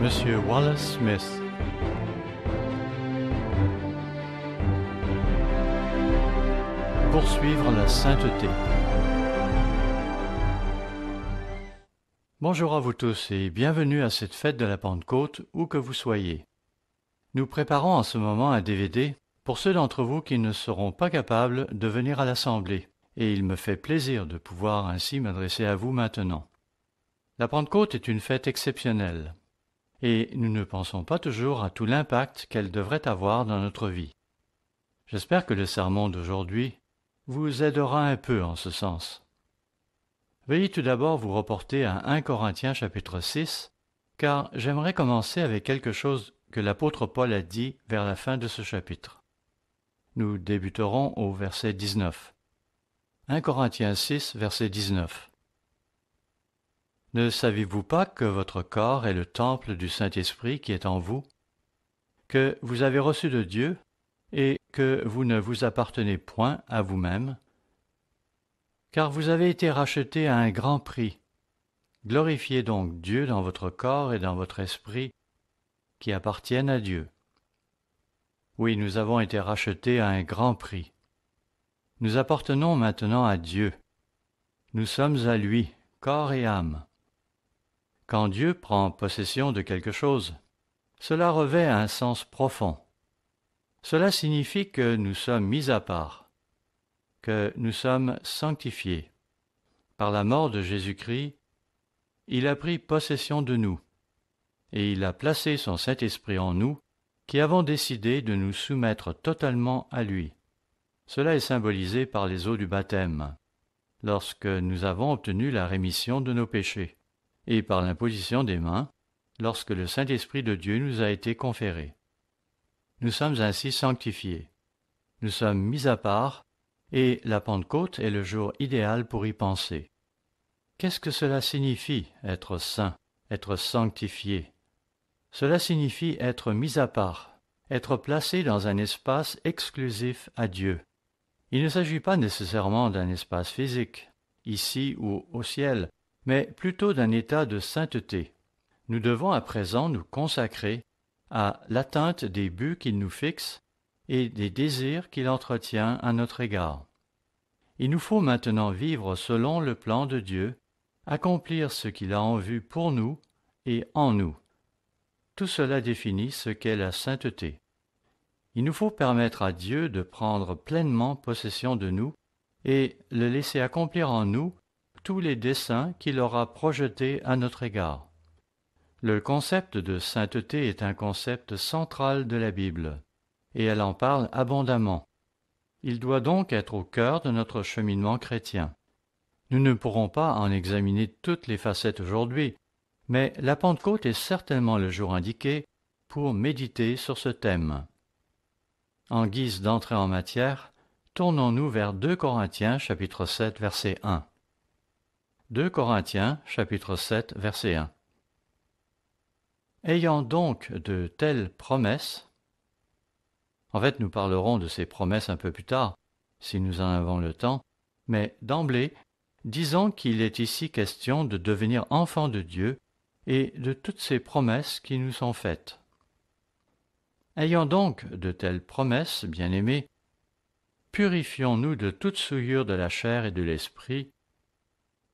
Monsieur Wallace Smith. Poursuivre la sainteté. Bonjour à vous tous et bienvenue à cette fête de la Pentecôte, où que vous soyez. Nous préparons en ce moment un DVD pour ceux d'entre vous qui ne seront pas capables de venir à l'Assemblée, et il me fait plaisir de pouvoir ainsi m'adresser à vous maintenant. La Pentecôte est une fête exceptionnelle, et nous ne pensons pas toujours à tout l'impact qu'elle devrait avoir dans notre vie. J'espère que le sermon d'aujourd'hui vous aidera un peu en ce sens. Veuillez tout d'abord vous reporter à 1 Corinthiens chapitre 6, car j'aimerais commencer avec quelque chose que l'apôtre Paul a dit vers la fin de ce chapitre. Nous débuterons au verset 19. 1 Corinthiens 6, verset 19. Ne savez-vous pas que votre corps est le temple du Saint-Esprit qui est en vous, que vous avez reçu de Dieu et que vous ne vous appartenez point à vous-même, car vous avez été rachetés à un grand prix. Glorifiez donc Dieu dans votre corps et dans votre esprit qui appartiennent à Dieu. Oui, nous avons été rachetés à un grand prix. Nous appartenons maintenant à Dieu. Nous sommes à lui, corps et âme. Quand Dieu prend possession de quelque chose, cela revêt un sens profond. Cela signifie que nous sommes mis à part, que nous sommes sanctifiés. Par la mort de Jésus-Christ, il a pris possession de nous, et il a placé son Saint-Esprit en nous, qui avons décidé de nous soumettre totalement à lui. Cela est symbolisé par les eaux du baptême, lorsque nous avons obtenu la rémission de nos péchés, et par l'imposition des mains, lorsque le Saint-Esprit de Dieu nous a été conféré. Nous sommes ainsi sanctifiés. Nous sommes mis à part, et la Pentecôte est le jour idéal pour y penser. Qu'est-ce que cela signifie, être saint, être sanctifié? Cela signifie être mis à part, être placé dans un espace exclusif à Dieu. Il ne s'agit pas nécessairement d'un espace physique, ici ou au ciel, mais plutôt d'un état de sainteté. Nous devons à présent nous consacrer à l'atteinte des buts qu'il nous fixe et des désirs qu'il entretient à notre égard. Il nous faut maintenant vivre selon le plan de Dieu, accomplir ce qu'il a en vue pour nous et en nous. Tout cela définit ce qu'est la sainteté. Il nous faut permettre à Dieu de prendre pleinement possession de nous et le laisser accomplir en nous tous les desseins qu'il aura projetés à notre égard. Le concept de sainteté est un concept central de la Bible, et elle en parle abondamment. Il doit donc être au cœur de notre cheminement chrétien. Nous ne pourrons pas en examiner toutes les facettes aujourd'hui, mais la Pentecôte est certainement le jour indiqué pour méditer sur ce thème. En guise d'entrée en matière, tournons-nous vers 2 Corinthiens chapitre 7 verset 1. 2 Corinthiens chapitre 7 verset 1. Ayant donc de telles promesses, en fait nous parlerons de ces promesses un peu plus tard, si nous en avons le temps, mais d'emblée, disons qu'il est ici question de devenir enfants de Dieu et de toutes ces promesses qui nous sont faites. Ayant donc de telles promesses, bien-aimés, purifions-nous de toute souillure de la chair et de l'esprit,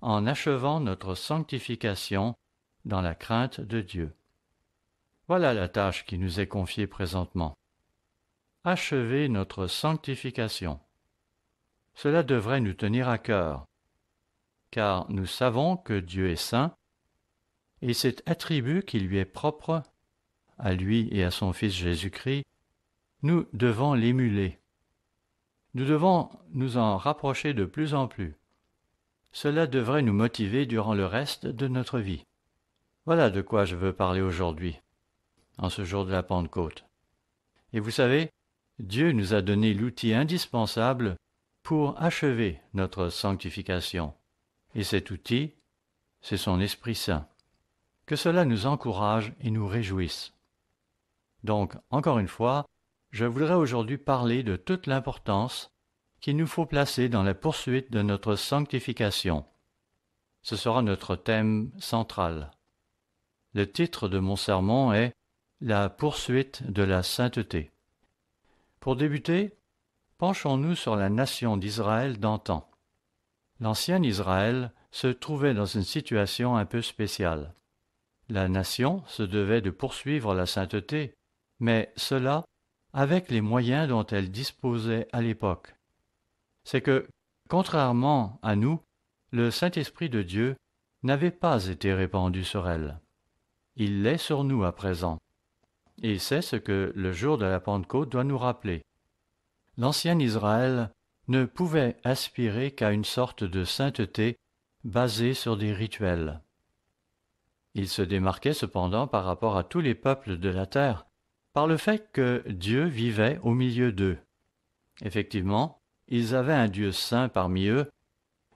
en achevant notre sanctification dans la crainte de Dieu. Voilà la tâche qui nous est confiée présentement. Achever notre sanctification. Cela devrait nous tenir à cœur, car nous savons que Dieu est saint, et cet attribut qui lui est propre, à lui et à son Fils Jésus-Christ, nous devons l'émuler. Nous devons nous en rapprocher de plus en plus. Cela devrait nous motiver durant le reste de notre vie. Voilà de quoi je veux parler aujourd'hui, en ce jour de la Pentecôte. Et vous savez, Dieu nous a donné l'outil indispensable pour achever notre sanctification. Et cet outil, c'est son Esprit Saint. Que cela nous encourage et nous réjouisse. Donc, encore une fois, je voudrais aujourd'hui parler de toute l'importance qu'il nous faut placer dans la poursuite de notre sanctification. Ce sera notre thème central. Le titre de mon sermon est « La poursuite de la sainteté ». Pour débuter, penchons-nous sur la nation d'Israël d'antan. L'ancien Israël se trouvait dans une situation un peu spéciale. La nation se devait de poursuivre la sainteté, mais cela avec les moyens dont elle disposait à l'époque. C'est que, contrairement à nous, le Saint-Esprit de Dieu n'avait pas été répandu sur elle. Il l'est sur nous à présent. Et c'est ce que le jour de la Pentecôte doit nous rappeler. L'ancien Israël ne pouvait aspirer qu'à une sorte de sainteté basée sur des rituels. Il se démarquait cependant par rapport à tous les peuples de la terre par le fait que Dieu vivait au milieu d'eux. Effectivement, ils avaient un Dieu saint parmi eux,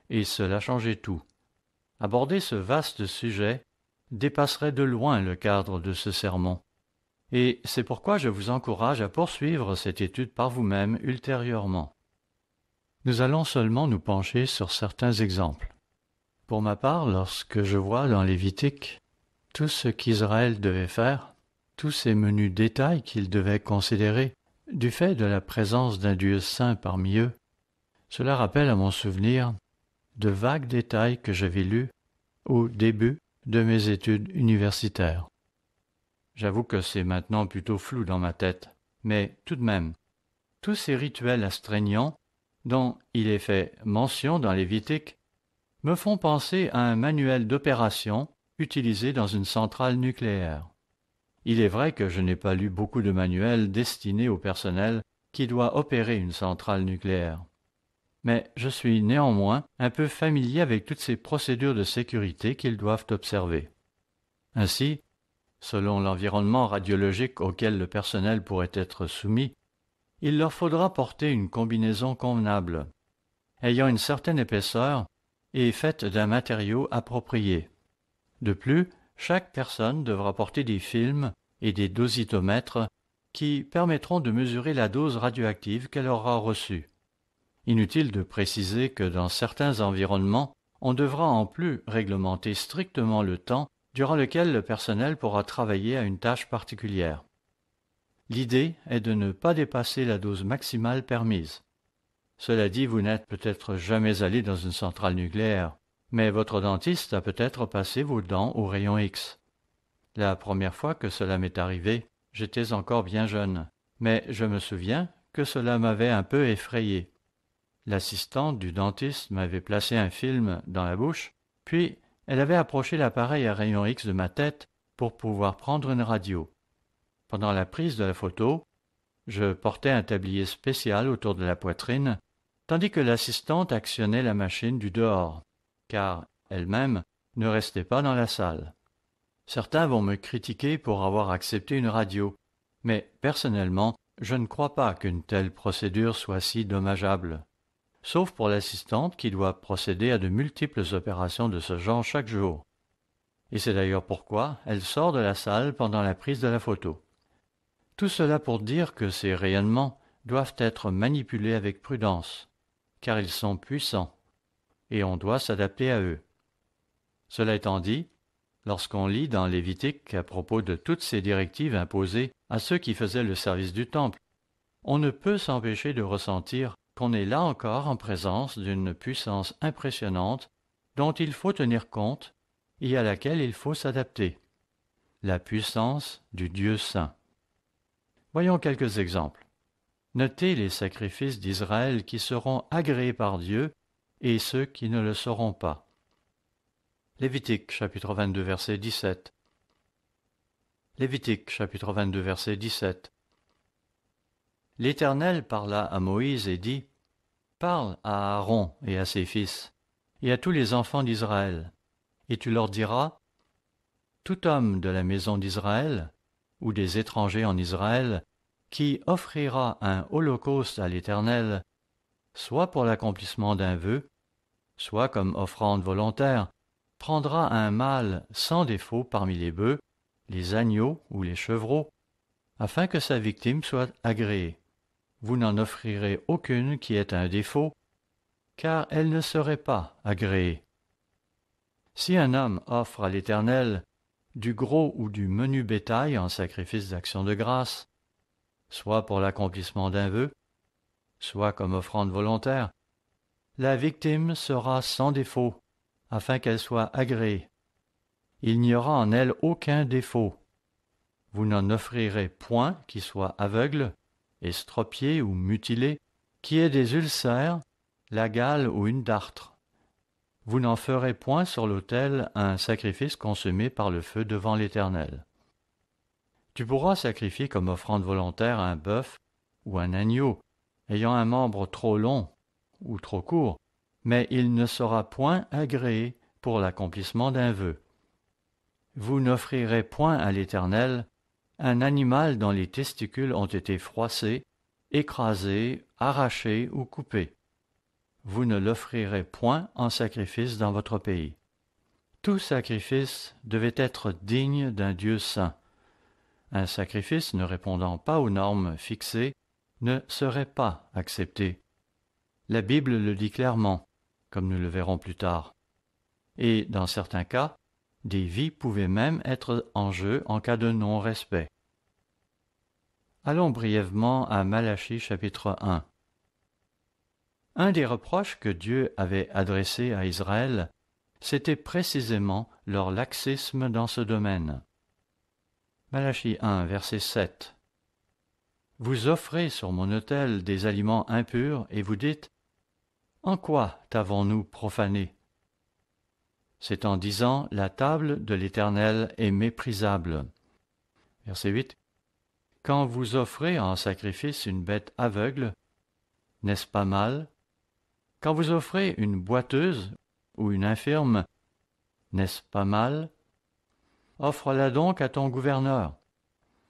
et cela changeait tout. Aborder ce vaste sujet dépasserait de loin le cadre de ce sermon. Et c'est pourquoi je vous encourage à poursuivre cette étude par vous-même ultérieurement. Nous allons seulement nous pencher sur certains exemples. Pour ma part, lorsque je vois dans Lévitique tout ce qu'Israël devait faire, tous ces menus détails qu'il devait considérer, du fait de la présence d'un Dieu saint parmi eux, cela rappelle à mon souvenir de vagues détails que j'avais lus au début de mes études universitaires. J'avoue que c'est maintenant plutôt flou dans ma tête, mais tout de même, tous ces rituels astreignants dont il est fait mention dans Lévitique me font penser à un manuel d'opération utilisé dans une centrale nucléaire. Il est vrai que je n'ai pas lu beaucoup de manuels destinés au personnel qui doit opérer une centrale nucléaire. Mais je suis néanmoins un peu familier avec toutes ces procédures de sécurité qu'ils doivent observer. Ainsi, selon l'environnement radiologique auquel le personnel pourrait être soumis, il leur faudra porter une combinaison convenable, ayant une certaine épaisseur et faite d'un matériau approprié. De plus, chaque personne devra porter des films et des dositomètres qui permettront de mesurer la dose radioactive qu'elle aura reçue. Inutile de préciser que dans certains environnements, on devra en plus réglementer strictement le temps durant lequel le personnel pourra travailler à une tâche particulière. L'idée est de ne pas dépasser la dose maximale permise. Cela dit, vous n'êtes peut-être jamais allé dans une centrale nucléaire, mais votre dentiste a peut-être passé vos dents au rayon X. La première fois que cela m'est arrivé, j'étais encore bien jeune, mais je me souviens que cela m'avait un peu effrayé. L'assistante du dentiste m'avait placé un film dans la bouche, puis elle avait approché l'appareil à rayon X de ma tête pour pouvoir prendre une radio. Pendant la prise de la photo, je portais un tablier spécial autour de la poitrine, tandis que l'assistante actionnait la machine du dehors, car elle-même ne restait pas dans la salle. Certains vont me critiquer pour avoir accepté une radio, mais personnellement, je ne crois pas qu'une telle procédure soit si dommageable. Sauf pour l'assistante qui doit procéder à de multiples opérations de ce genre chaque jour. Et c'est d'ailleurs pourquoi elle sort de la salle pendant la prise de la photo. Tout cela pour dire que ces rayonnements doivent être manipulés avec prudence, car ils sont puissants, et on doit s'adapter à eux. Cela étant dit, lorsqu'on lit dans Lévitique à propos de toutes ces directives imposées à ceux qui faisaient le service du temple, on ne peut s'empêcher de ressentir qu'on est là encore en présence d'une puissance impressionnante dont il faut tenir compte et à laquelle il faut s'adapter. La puissance du Dieu saint. Voyons quelques exemples. Notez les sacrifices d'Israël qui seront agréés par Dieu et ceux qui ne le seront pas. Lévitique chapitre 22 verset 17. Lévitique chapitre 22 verset 17. L'Éternel parla à Moïse et dit : Parle à Aaron et à ses fils, et à tous les enfants d'Israël, et tu leur diras : Tout homme de la maison d'Israël, ou des étrangers en Israël, qui offrira un holocauste à l'Éternel, soit pour l'accomplissement d'un vœu, soit comme offrande volontaire, prendra un mâle sans défaut parmi les bœufs, les agneaux ou les chevreaux, afin que sa victime soit agréée. Vous n'en offrirez aucune qui ait un défaut, car elle ne serait pas agréée. Si un homme offre à l'Éternel du gros ou du menu bétail en sacrifice d'action de grâce, soit pour l'accomplissement d'un vœu, soit comme offrande volontaire, la victime sera sans défaut, afin qu'elle soit agréée. Il n'y aura en elle aucun défaut. Vous n'en offrirez point qui soit aveugle, estropié ou mutilé, qui ait des ulcères, la gale ou une dartre. Vous n'en ferez point sur l'autel un sacrifice consumé par le feu devant l'Éternel. Tu pourras sacrifier comme offrande volontaire un bœuf ou un agneau, ayant un membre trop long ou trop court, mais il ne sera point agréé pour l'accomplissement d'un vœu. Vous n'offrirez point à l'Éternel un animal dont les testicules ont été froissés, écrasés, arrachés ou coupés. Vous ne l'offrirez point en sacrifice dans votre pays. Tout sacrifice devait être digne d'un Dieu saint. Un sacrifice ne répondant pas aux normes fixées ne serait pas accepté. La Bible le dit clairement, comme nous le verrons plus tard. Et dans certains cas, des vies pouvaient même être en jeu en cas de non-respect. Allons brièvement à Malachie chapitre 1. Un des reproches que Dieu avait adressés à Israël, c'était précisément leur laxisme dans ce domaine. Malachie 1, verset 7. Vous offrez sur mon autel des aliments impurs et vous dites « En quoi t'avons-nous profané ?» C'est en disant « La table de l'Éternel est méprisable ». Verset 8. Quand vous offrez en sacrifice une bête aveugle, n'est-ce pas mal? Quand vous offrez une boiteuse ou une infirme, n'est-ce pas mal? Offre-la donc à ton gouverneur.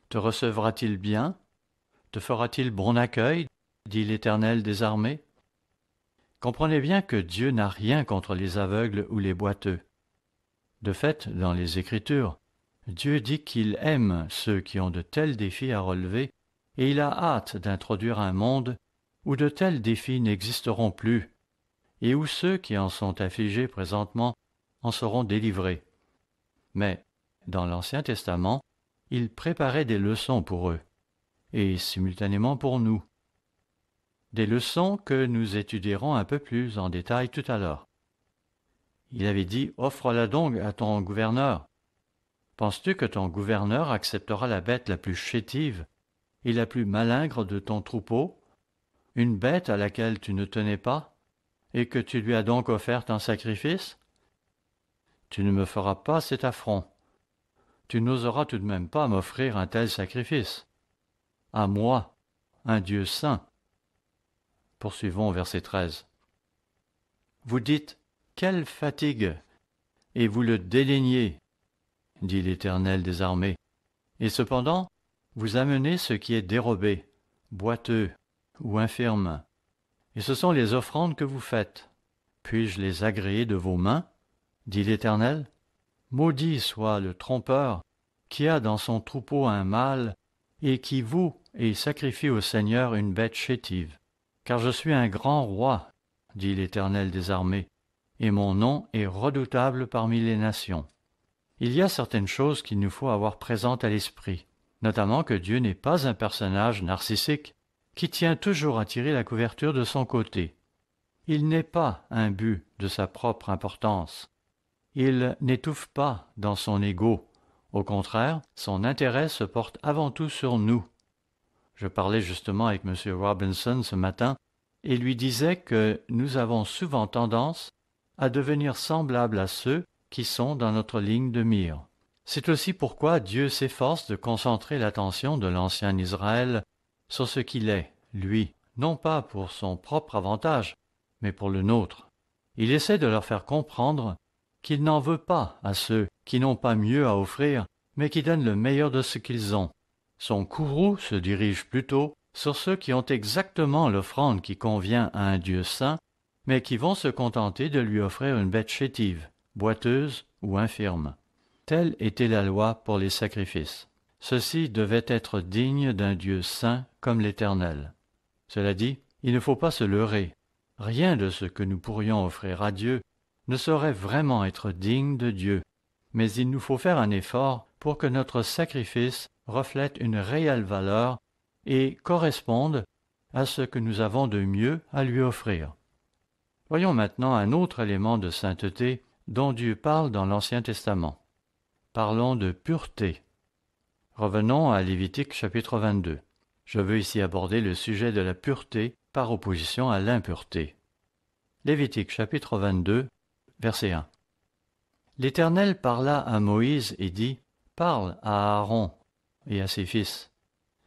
Te recevra-t-il bien? Te fera-t-il bon accueil? Dit l'Éternel des armées. Comprenez bien que Dieu n'a rien contre les aveugles ou les boiteux. De fait, dans les Écritures, Dieu dit qu'il aime ceux qui ont de tels défis à relever, et il a hâte d'introduire un monde où de tels défis n'existeront plus, et où ceux qui en sont affligés présentement en seront délivrés. Mais, dans l'Ancien Testament, il préparait des leçons pour eux, et simultanément pour nous. Des leçons que nous étudierons un peu plus en détail tout à l'heure. Il avait dit « Offre-la donc à ton gouverneur ». Penses-tu que ton gouverneur acceptera la bête la plus chétive et la plus malingre de ton troupeau, une bête à laquelle tu ne tenais pas, et que tu lui as donc offerte en sacrifice? Tu ne me feras pas cet affront. Tu n'oseras tout de même pas m'offrir un tel sacrifice. À moi, un Dieu saint. Poursuivons au verset 13. Vous dites « Quelle fatigue !» et vous le dédaignez, dit l'Éternel des armées. Et cependant, vous amenez ce qui est dérobé, boiteux ou infirme. Et ce sont les offrandes que vous faites. Puis-je les agréer de vos mains? Dit l'Éternel. Maudit soit le trompeur qui a dans son troupeau un mâle et qui voue et sacrifie au Seigneur une bête chétive. Car je suis un grand roi, dit l'Éternel des armées, et mon nom est redoutable parmi les nations. Il y a certaines choses qu'il nous faut avoir présentes à l'esprit, notamment que Dieu n'est pas un personnage narcissique qui tient toujours à tirer la couverture de son côté. Il n'est pas un but de sa propre importance. Il n'étouffe pas dans son ego. Au contraire, son intérêt se porte avant tout sur nous. Je parlais justement avec M. Robinson ce matin et lui disais que nous avons souvent tendance à devenir semblables à ceux qui sont dans notre ligne de mire. C'est aussi pourquoi Dieu s'efforce de concentrer l'attention de l'ancien Israël sur ce qu'il est, lui, non pas pour son propre avantage, mais pour le nôtre. Il essaie de leur faire comprendre qu'il n'en veut pas à ceux qui n'ont pas mieux à offrir, mais qui donnent le meilleur de ce qu'ils ont. Son courroux se dirige plutôt sur ceux qui ont exactement l'offrande qui convient à un Dieu saint, mais qui vont se contenter de lui offrir une bête chétive, boiteuse ou infirme. Telle était la loi pour les sacrifices. Ceux-ci devaient être dignes d'un Dieu saint comme l'Éternel. Cela dit, il ne faut pas se leurrer. Rien de ce que nous pourrions offrir à Dieu ne saurait vraiment être digne de Dieu. mais il nous faut faire un effort pour que notre sacrifice reflète une réelle valeur et corresponde à ce que nous avons de mieux à lui offrir. Voyons maintenant un autre élément de sainteté dont Dieu parle dans l'Ancien Testament. Parlons de pureté. Revenons à Lévitique chapitre 22. Je veux ici aborder le sujet de la pureté par opposition à l'impureté. Lévitique chapitre 22, verset 1. L'Éternel parla à Moïse et dit, « Parle à Aaron et à ses fils,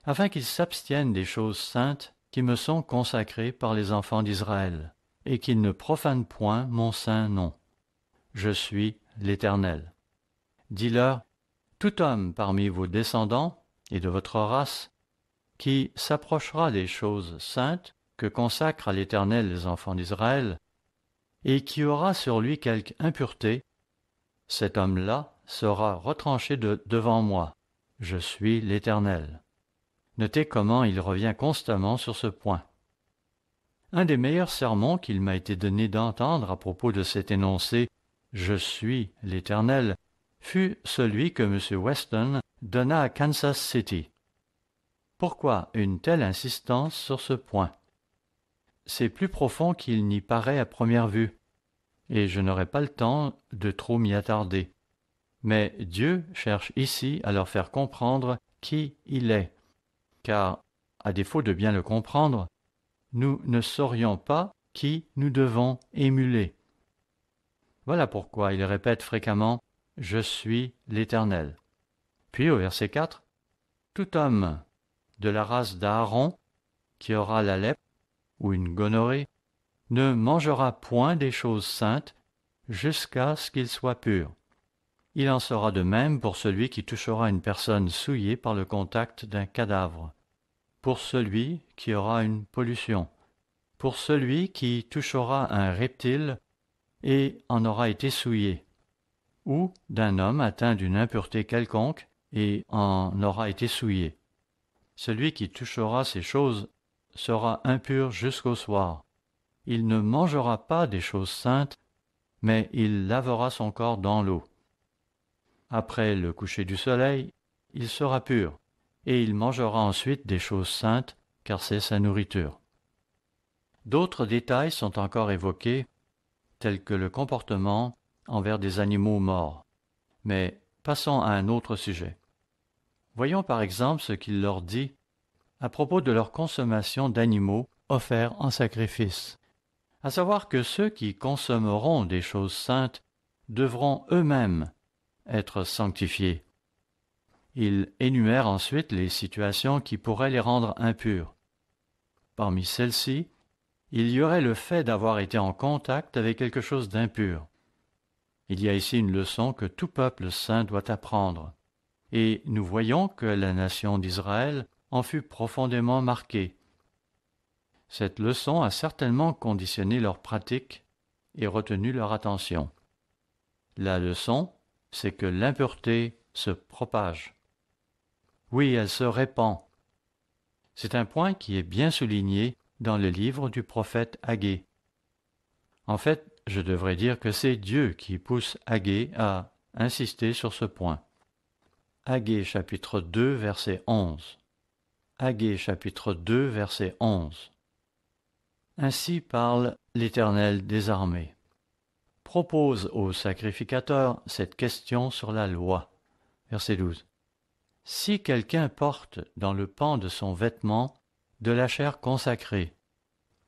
afin qu'ils s'abstiennent des choses saintes qui me sont consacrées par les enfants d'Israël, et qu'ils ne profanent point mon saint nom. Je suis l'Éternel. Dis-leur, tout homme parmi vos descendants et de votre race, qui s'approchera des choses saintes que consacrent à l'Éternel les enfants d'Israël, et qui aura sur lui quelque impureté, cet homme-là sera retranché devant moi. Je suis l'Éternel. » Notez comment il revient constamment sur ce point. Un des meilleurs sermons qu'il m'a été donné d'entendre à propos de cet énoncé « Je suis l'Éternel » fut celui que M. Weston donna à Kansas City. Pourquoi une telle insistance sur ce point? C'est plus profond qu'il n'y paraît à première vue, et je n'aurai pas le temps de trop m'y attarder. Mais Dieu cherche ici à leur faire comprendre qui il est, car, à défaut de bien le comprendre, nous ne saurions pas qui nous devons émuler. Voilà pourquoi il répète fréquemment « Je suis l'Éternel ». Puis au verset 4, « Tout homme de la race d'Aaron qui aura la lèpre ou une gonorrhée ne mangera point des choses saintes jusqu'à ce qu'il soit pur. Il en sera de même pour celui qui touchera une personne souillée par le contact d'un cadavre, pour celui qui aura une pollution, pour celui qui touchera un reptile et en aura été souillé, ou d'un homme atteint d'une impureté quelconque et en aura été souillé. Celui qui touchera ces choses sera impur jusqu'au soir. Il ne mangera pas des choses saintes, mais il lavera son corps dans l'eau. Après le coucher du soleil, il sera pur, et il mangera ensuite des choses saintes, car c'est sa nourriture. » D'autres détails sont encore évoqués, tels que le comportement envers des animaux morts. Mais passons à un autre sujet. Voyons par exemple ce qu'il leur dit à propos de leur consommation d'animaux offerts en sacrifice, à savoir que ceux qui consommeront des choses saintes devront eux-mêmes être sanctifiés. Il énumère ensuite les situations qui pourraient les rendre impurs. Parmi celles-ci, il y aurait le fait d'avoir été en contact avec quelque chose d'impur. Il y a ici une leçon que tout peuple saint doit apprendre, et nous voyons que la nation d'Israël en fut profondément marquée. Cette leçon a certainement conditionné leur pratique et retenu leur attention. La leçon, c'est que l'impureté se propage. Oui, elle se répand. C'est un point qui est bien souligné dans le livre du prophète Agé. En fait, je devrais dire que c'est Dieu qui pousse Agé à insister sur ce point. Agé chapitre 2, verset 11. Agé chapitre 2, verset 11. Ainsi parle l'Éternel des armées. Propose au sacrificateur cette question sur la loi. Verset 12. Si quelqu'un porte dans le pan de son vêtement de la chair consacrée,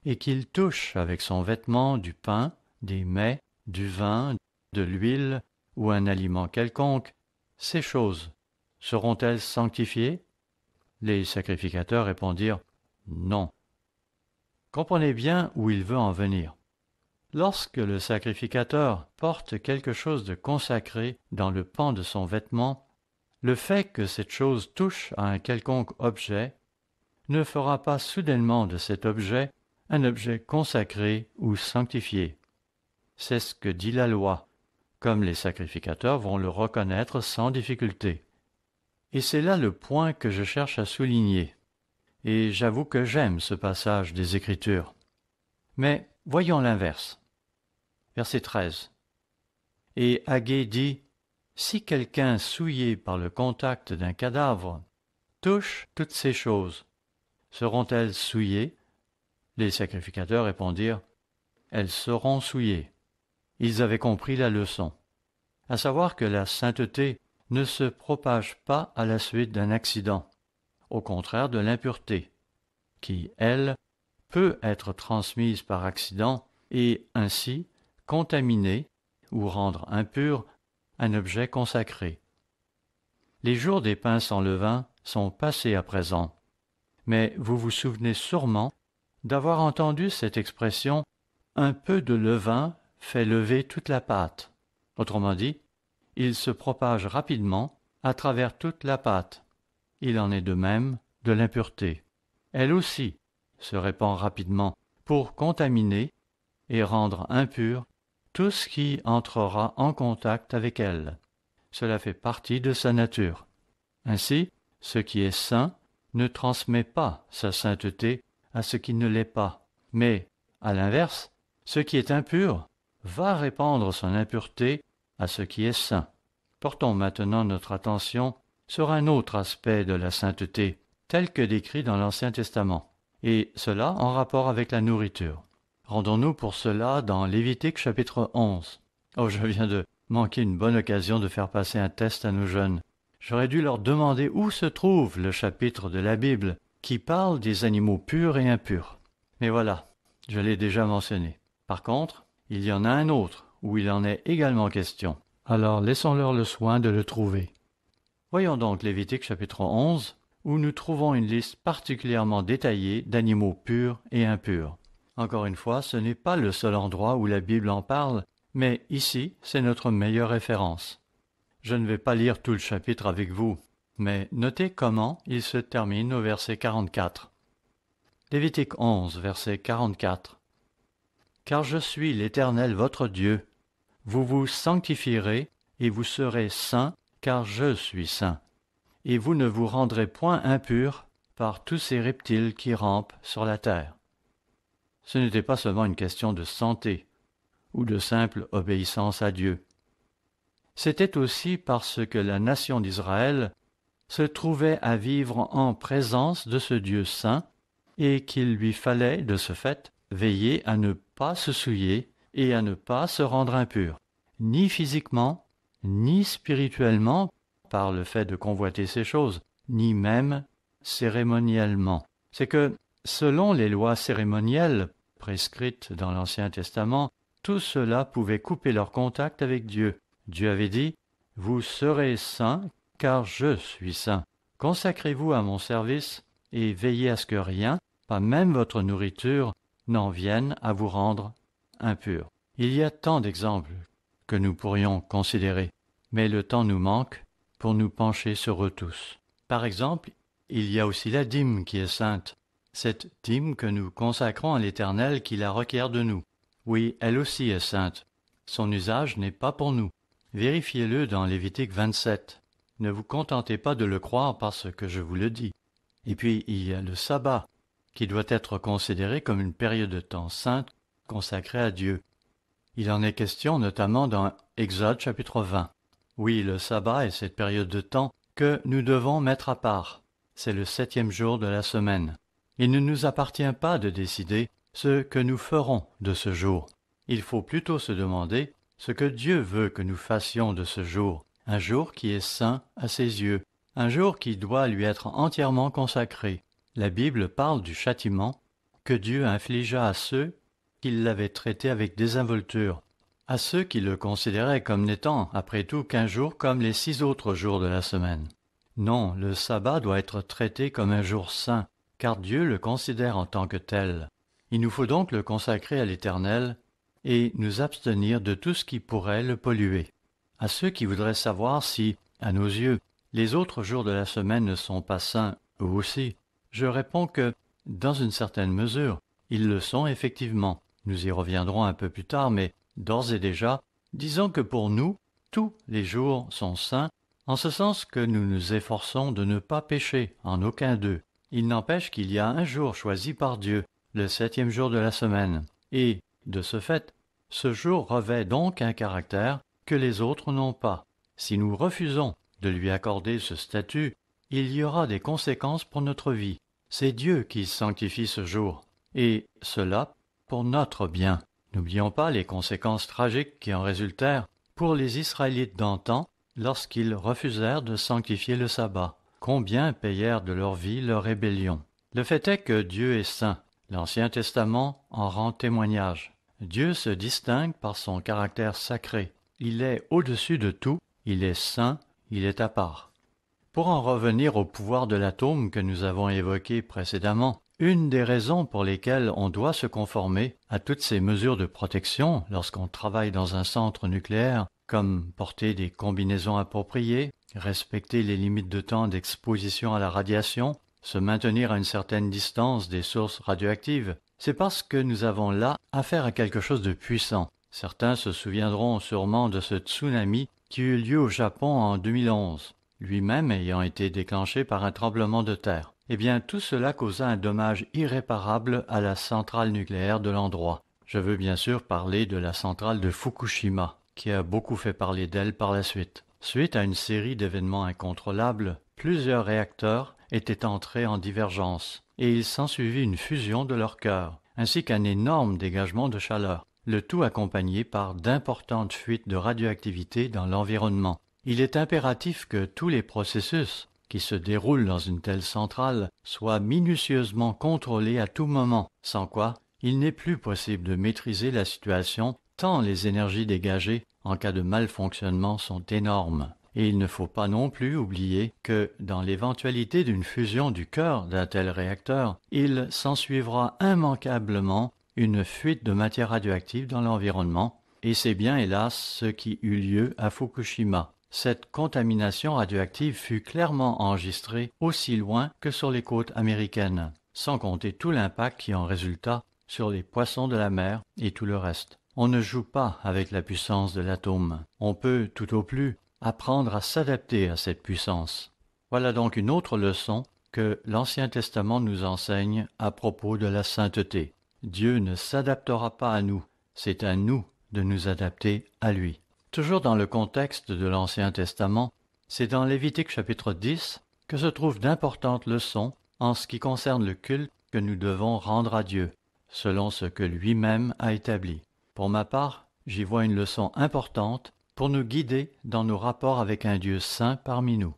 et qu'il touche avec son vêtement du pain, des mets, du vin, de l'huile ou un aliment quelconque, ces choses seront-elles sanctifiées? Les sacrificateurs répondirent « Non ». Comprenez bien où il veut en venir. Lorsque le sacrificateur porte quelque chose de consacré dans le pan de son vêtement, le fait que cette chose touche à un quelconque objet ne fera pas soudainement de cet objet un objet consacré ou sanctifié. C'est ce que dit la loi, comme les sacrificateurs vont le reconnaître sans difficulté. Et c'est là le point que je cherche à souligner. Et j'avoue que j'aime ce passage des Écritures. Mais voyons l'inverse. Verset 13. Et Agé dit, Si quelqu'un souillé par le contact d'un cadavre touche toutes ces choses, seront-elles souillées? Les sacrificateurs répondirent, elles seront souillées. Ils avaient compris la leçon, à savoir que la sainteté ne se propage pas à la suite d'un accident, au contraire de l'impureté, qui, elle, peut être transmise par accident et ainsi contaminer ou rendre impur un objet consacré. Les jours des pains sans levain sont passés à présent, mais vous vous souvenez sûrement d'avoir entendu cette expression « un peu de levain fait lever toute la pâte ». Autrement dit, il se propage rapidement à travers toute la pâte. Il en est de même de l'impureté. Elle aussi se répand rapidement pour contaminer et rendre impur tout ce qui entrera en contact avec elle. Cela fait partie de sa nature. Ainsi, ce qui est saint ne transmet pas sa sainteté à ce qui ne l'est pas, mais, à l'inverse, ce qui est impur va répandre son impureté à ce qui est saint. Portons maintenant notre attention sur un autre aspect de la sainteté, tel que décrit dans l'Ancien Testament, et cela en rapport avec la nourriture. Rendons-nous pour cela dans Lévitique chapitre 11. Oh, je viens de manquer une bonne occasion de faire passer un test à nos jeunes. J'aurais dû leur demander où se trouve le chapitre de la Bible qui parle des animaux purs et impurs. Mais voilà, je l'ai déjà mentionné. Par contre, il y en a un autre où il en est également question. Alors laissons-leur le soin de le trouver. Voyons donc Lévitique chapitre 11, où nous trouvons une liste particulièrement détaillée d'animaux purs et impurs. Encore une fois, ce n'est pas le seul endroit où la Bible en parle, mais ici, c'est notre meilleure référence. Je ne vais pas lire tout le chapitre avec vous, mais notez comment il se termine au verset 44. Lévitique 11, verset 44. « Car je suis l'Éternel votre Dieu. Vous vous sanctifierez et vous serez saints, car je suis saint. Et vous ne vous rendrez point impurs par tous ces reptiles qui rampent sur la terre. » Ce n'était pas seulement une question de santé ou de simple obéissance à Dieu. C'était aussi parce que la nation d'Israël se trouvait à vivre en présence de ce Dieu saint et qu'il lui fallait, de ce fait, veiller à ne pas se souiller et à ne pas se rendre impur, ni physiquement, ni spirituellement, par le fait de convoiter ces choses, ni même cérémoniellement. C'est que, selon les lois cérémonielles prescrites dans l'Ancien Testament, tout cela pouvait couper leur contact avec Dieu. Dieu avait dit « Vous serez saints, car je suis saint. Consacrez-vous à mon service et veillez à ce que rien, pas même votre nourriture, n'en vienne à vous rendre impurs. » Il y a tant d'exemples que nous pourrions considérer, mais le temps nous manque pour nous pencher sur eux tous. Par exemple, il y a aussi la dîme qui est sainte, cette dîme que nous consacrons à l'Éternel qui la requiert de nous. Oui, elle aussi est sainte. Son usage n'est pas pour nous. Vérifiez-le dans Lévitique 27. Ne vous contentez pas de le croire parce que je vous le dis. Et puis, il y a le sabbat, qui doit être considéré comme une période de temps sainte consacrée à Dieu. Il en est question notamment dans Exode chapitre 20. Oui, le sabbat est cette période de temps que nous devons mettre à part. C'est le 7e jour de la semaine. Il ne nous appartient pas de décider ce que nous ferons de ce jour. Il faut plutôt se demander ce que Dieu veut que nous fassions de ce jour, un jour qui est saint à ses yeux, un jour qui doit lui être entièrement consacré. La Bible parle du châtiment que Dieu infligea à ceux qui l'avaient traité avec désinvolture, à ceux qui le considéraient comme n'étant, après tout, qu'un jour comme les 6 autres jours de la semaine. Non, le sabbat doit être traité comme un jour saint, car Dieu le considère en tant que tel. Il nous faut donc le consacrer à l'Éternel et nous abstenir de tout ce qui pourrait le polluer. À ceux qui voudraient savoir si, à nos yeux, les autres jours de la semaine ne sont pas saints, eux aussi, je réponds que, dans une certaine mesure, ils le sont effectivement. Nous y reviendrons un peu plus tard, mais d'ores et déjà, disons que pour nous, tous les jours sont saints, en ce sens que nous nous efforçons de ne pas pécher en aucun d'eux. Il n'empêche qu'il y a un jour choisi par Dieu, le 7e jour de la semaine, et, de ce fait, ce jour revêt donc un caractère que les autres n'ont pas. Si nous refusons de lui accorder ce statut, il y aura des conséquences pour notre vie. C'est Dieu qui sanctifie ce jour, et cela pour notre bien. N'oublions pas les conséquences tragiques qui en résultèrent pour les Israélites d'antan lorsqu'ils refusèrent de sanctifier le sabbat. Combien payèrent de leur vie leur rébellion? Le fait est que Dieu est saint. L'Ancien Testament en rend témoignage. Dieu se distingue par son caractère sacré. Il est au-dessus de tout, il est saint, il est à part. Pour en revenir au pouvoir de l'atome que nous avons évoqué précédemment, une des raisons pour lesquelles on doit se conformer à toutes ces mesures de protection lorsqu'on travaille dans un centre nucléaire, comme porter des combinaisons appropriées, respecter les limites de temps d'exposition à la radiation, se maintenir à une certaine distance des sources radioactives, c'est parce que nous avons là affaire à quelque chose de puissant. Certains se souviendront sûrement de ce tsunami qui eut lieu au Japon en 2011, lui-même ayant été déclenché par un tremblement de terre. Eh bien, tout cela causa un dommage irréparable à la centrale nucléaire de l'endroit. Je veux bien sûr parler de la centrale de Fukushima, qui a beaucoup fait parler d'elle par la suite. Suite à une série d'événements incontrôlables, plusieurs réacteurs étaient entrés en divergence, et il s'ensuivit une fusion de leurs cœurs, ainsi qu'un énorme dégagement de chaleur, le tout accompagné par d'importantes fuites de radioactivité dans l'environnement. Il est impératif que tous les processus qui se déroulent dans une telle centrale soient minutieusement contrôlés à tout moment, sans quoi il n'est plus possible de maîtriser la situation tant les énergies dégagées en cas de malfonctionnement sont énormes. Et il ne faut pas non plus oublier que, dans l'éventualité d'une fusion du cœur d'un tel réacteur, il s'ensuivra immanquablement une fuite de matière radioactive dans l'environnement, et c'est bien hélas ce qui eut lieu à Fukushima. Cette contamination radioactive fut clairement enregistrée aussi loin que sur les côtes américaines, sans compter tout l'impact qui en résulta sur les poissons de la mer et tout le reste. On ne joue pas avec la puissance de l'atome. On peut, tout au plus, apprendre à s'adapter à cette puissance. Voilà donc une autre leçon que l'Ancien Testament nous enseigne à propos de la sainteté. Dieu ne s'adaptera pas à nous, c'est à nous de nous adapter à lui. Toujours dans le contexte de l'Ancien Testament, c'est dans Lévitique chapitre 10 que se trouvent d'importantes leçons en ce qui concerne le culte que nous devons rendre à Dieu, selon ce que lui-même a établi. Pour ma part, j'y vois une leçon importante pour nous guider dans nos rapports avec un Dieu saint parmi nous.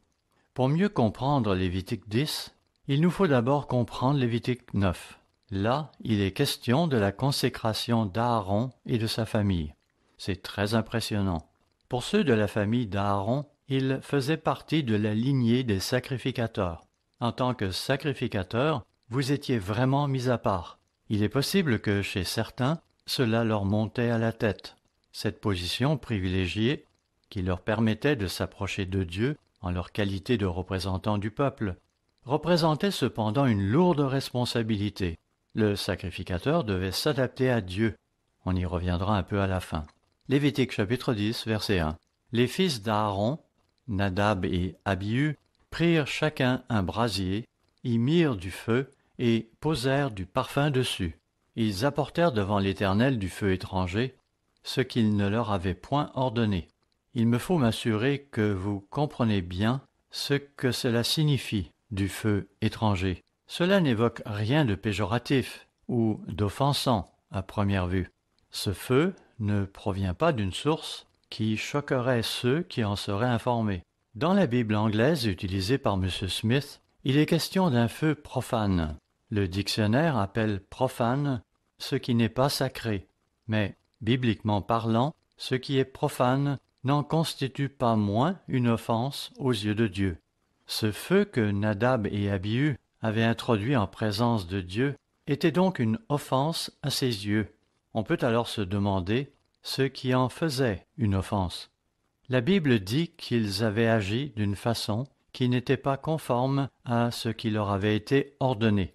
Pour mieux comprendre Lévitique 10, il nous faut d'abord comprendre Lévitique 9. Là, il est question de la consécration d'Aaron et de sa famille. C'est très impressionnant. Pour ceux de la famille d'Aaron, il faisait partie de la lignée des sacrificateurs. En tant que sacrificateur, vous étiez vraiment mis à part. Il est possible que chez certains, cela leur montait à la tête. Cette position privilégiée, qui leur permettait de s'approcher de Dieu en leur qualité de représentants du peuple, représentait cependant une lourde responsabilité. Le sacrificateur devait s'adapter à Dieu. On y reviendra un peu à la fin. Lévitique chapitre 10, verset 1. Les fils d'Aaron, Nadab et Abihu, prirent chacun un brasier, y mirent du feu et posèrent du parfum dessus. Ils apportèrent devant l'Éternel du feu étranger, ce qu'il ne leur avait point ordonné. Il me faut m'assurer que vous comprenez bien ce que cela signifie, du feu étranger. Cela n'évoque rien de péjoratif ou d'offensant à première vue. Ce feu ne provient pas d'une source qui choquerait ceux qui en seraient informés. Dans la Bible anglaise utilisée par M. Smith, il est question d'un feu profane. Le dictionnaire appelle profane ce qui n'est pas sacré, mais, bibliquement parlant, ce qui est profane n'en constitue pas moins une offense aux yeux de Dieu. Ce feu que Nadab et Abihu avaient introduit en présence de Dieu était donc une offense à ses yeux. On peut alors se demander ce qui en faisait une offense. La Bible dit qu'ils avaient agi d'une façon qui n'était pas conforme à ce qui leur avait été ordonné.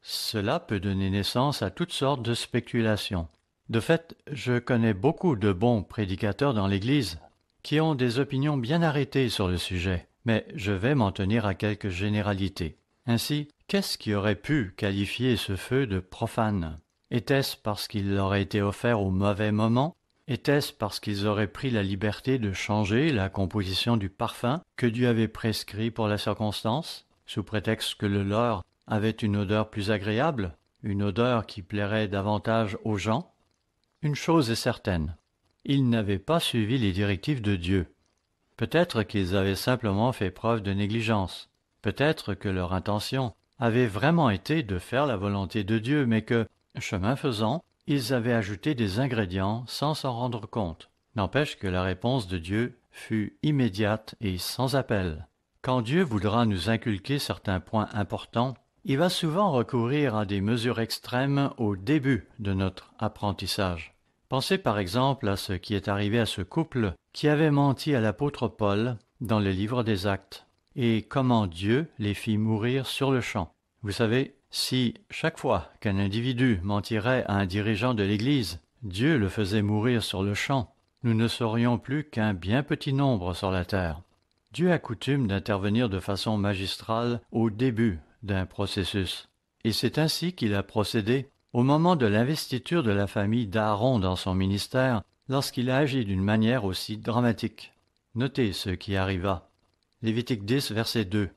Cela peut donner naissance à toutes sortes de spéculations. De fait, je connais beaucoup de bons prédicateurs dans l'Église qui ont des opinions bien arrêtées sur le sujet, mais je vais m'en tenir à quelques généralités. Ainsi, qu'est-ce qui aurait pu qualifier ce feu de profane? Était-ce parce qu'il leur a été offert au mauvais moment, Était-ce parce qu'ils auraient pris la liberté de changer la composition du parfum que Dieu avait prescrit pour la circonstance, sous prétexte que le leur avait une odeur plus agréable, une odeur qui plairait davantage aux gens? Une chose est certaine, ils n'avaient pas suivi les directives de Dieu. Peut-être qu'ils avaient simplement fait preuve de négligence. Peut-être que leur intention avait vraiment été de faire la volonté de Dieu, mais que, chemin faisant, ils avaient ajouté des ingrédients sans s'en rendre compte. N'empêche que la réponse de Dieu fut immédiate et sans appel. Quand Dieu voudra nous inculquer certains points importants, il va souvent recourir à des mesures extrêmes au début de notre apprentissage. Pensez par exemple à ce qui est arrivé à ce couple qui avait menti à l'apôtre Paul dans le livre des Actes, et comment Dieu les fit mourir sur le champ. Vous savez, si chaque fois qu'un individu mentirait à un dirigeant de l'Église, Dieu le faisait mourir sur le champ, nous ne serions plus qu'un bien petit nombre sur la terre. Dieu a coutume d'intervenir de façon magistrale au début d'un processus, et c'est ainsi qu'il a procédé au moment de l'investiture de la famille d'Aaron dans son ministère, lorsqu'il a agi d'une manière aussi dramatique. Notez ce qui arriva. Lévitique 10, verset 2.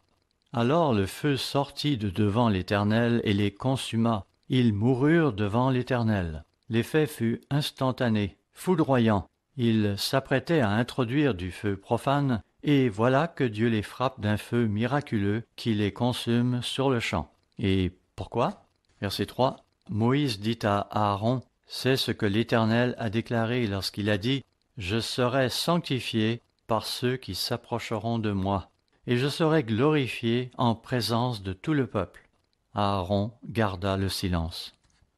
Alors le feu sortit de devant l'Éternel et les consuma. Ils moururent devant l'Éternel. L'effet fut instantané, foudroyant. Ils s'apprêtaient à introduire du feu profane, et voilà que Dieu les frappe d'un feu miraculeux qui les consume sur le champ. Et pourquoi? Verset 3. Moïse dit à Aaron, « C'est ce que l'Éternel a déclaré lorsqu'il a dit, « Je serai sanctifié par ceux qui s'approcheront de moi, et je serai glorifié en présence de tout le peuple. » Aaron garda le silence.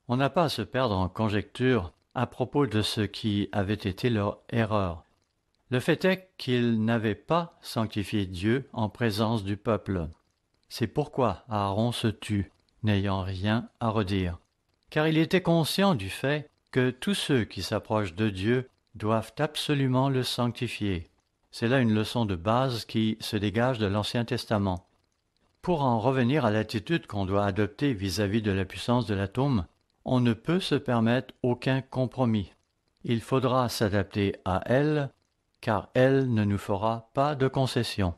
On n'a pas à se perdre en conjectures à propos de ce qui avait été leur erreur. Le fait est qu'ils n'avaient pas sanctifié Dieu en présence du peuple. C'est pourquoi Aaron se tut, n'ayant rien à redire. Car il était conscient du fait que tous ceux qui s'approchent de Dieu doivent absolument le sanctifier. C'est là une leçon de base qui se dégage de l'Ancien Testament. Pour en revenir à l'attitude qu'on doit adopter vis-à-vis de la puissance de l'atome, on ne peut se permettre aucun compromis. Il faudra s'adapter à elle, car elle ne nous fera pas de concessions.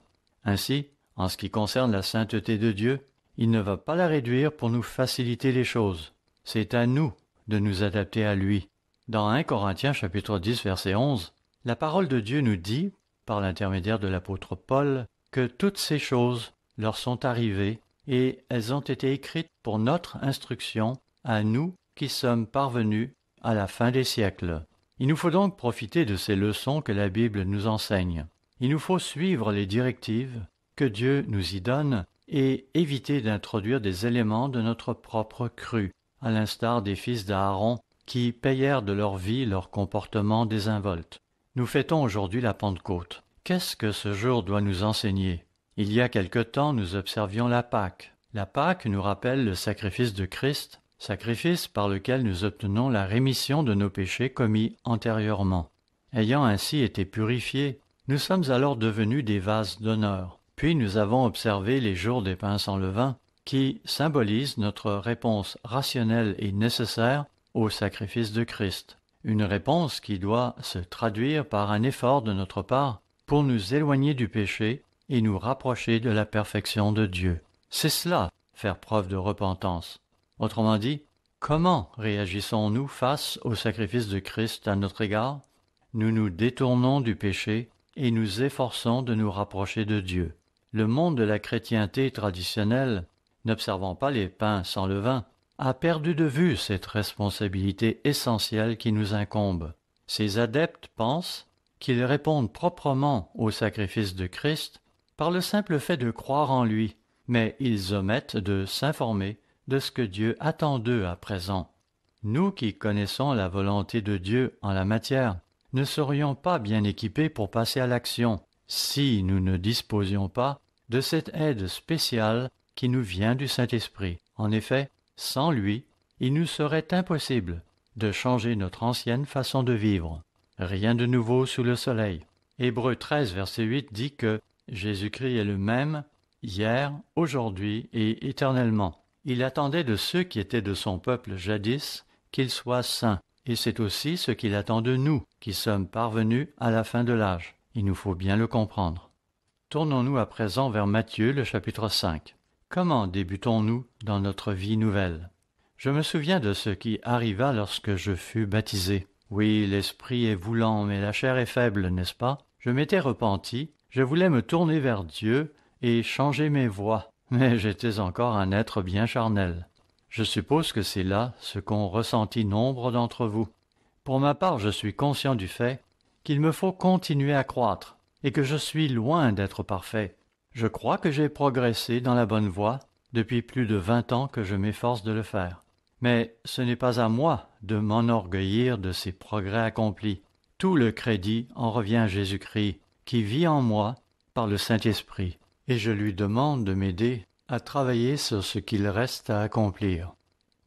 Ainsi, en ce qui concerne la sainteté de Dieu, il ne va pas la réduire pour nous faciliter les choses. C'est à nous de nous adapter à lui. Dans 1 Corinthiens chapitre 10 verset 11, la parole de Dieu nous dit, par l'intermédiaire de l'apôtre Paul, que toutes ces choses leur sont arrivées et elles ont été écrites pour notre instruction à nous qui sommes parvenus à la fin des siècles. Il nous faut donc profiter de ces leçons que la Bible nous enseigne. Il nous faut suivre les directives que Dieu nous y donne et éviter d'introduire des éléments de notre propre cru, à l'instar des fils d'Aaron qui payèrent de leur vie leur comportement désinvolte. Nous fêtons aujourd'hui la Pentecôte. Qu'est-ce que ce jour doit nous enseigner? Il y a quelque temps, nous observions la Pâque. La Pâque nous rappelle le sacrifice de Christ, sacrifice par lequel nous obtenons la rémission de nos péchés commis antérieurement. Ayant ainsi été purifiés, nous sommes alors devenus des vases d'honneur. Puis nous avons observé les jours des pains sans levain, qui symbolisent notre réponse rationnelle et nécessaire au sacrifice de Christ. Une réponse qui doit se traduire par un effort de notre part pour nous éloigner du péché et nous rapprocher de la perfection de Dieu. C'est cela, faire preuve de repentance. Autrement dit, comment réagissons-nous face au sacrifice de Christ à notre égard? Nous nous détournons du péché et nous efforçons de nous rapprocher de Dieu. Le monde de la chrétienté traditionnelle, n'observant pas les pains sans levain, a perdu de vue cette responsabilité essentielle qui nous incombe. Ces adeptes pensent qu'ils répondent proprement au sacrifice de Christ par le simple fait de croire en lui, mais ils omettent de s'informer de ce que Dieu attend d'eux à présent. Nous qui connaissons la volonté de Dieu en la matière, ne serions pas bien équipés pour passer à l'action si nous ne disposions pas de cette aide spéciale qui nous vient du Saint-Esprit. En effet, sans lui, il nous serait impossible de changer notre ancienne façon de vivre. Rien de nouveau sous le soleil. Hébreux 13, verset 8 dit que Jésus-Christ est le même hier, aujourd'hui et éternellement. Il attendait de ceux qui étaient de son peuple jadis qu'ils soient saints. et c'est aussi ce qu'il attend de nous, qui sommes parvenus à la fin de l'âge. Il nous faut bien le comprendre. Tournons-nous à présent vers Matthieu, le chapitre 5. Comment débutons-nous dans notre vie nouvelle? Je me souviens de ce qui arriva lorsque je fus baptisé. Oui, l'esprit est voulant, mais la chair est faible, n'est-ce pas? Je m'étais repenti, je voulais me tourner vers Dieu et changer mes voies, mais j'étais encore un être bien charnel. Je suppose que c'est là ce qu'ont ressenti nombre d'entre vous. Pour ma part, je suis conscient du fait qu'il me faut continuer à croître et que je suis loin d'être parfait. Je crois que j'ai progressé dans la bonne voie depuis plus de 20 ans que je m'efforce de le faire. Mais ce n'est pas à moi de m'enorgueillir de ces progrès accomplis. Tout le crédit en revient à Jésus-Christ, qui vit en moi par le Saint-Esprit, et je lui demande de m'aider à travailler sur ce qu'il reste à accomplir.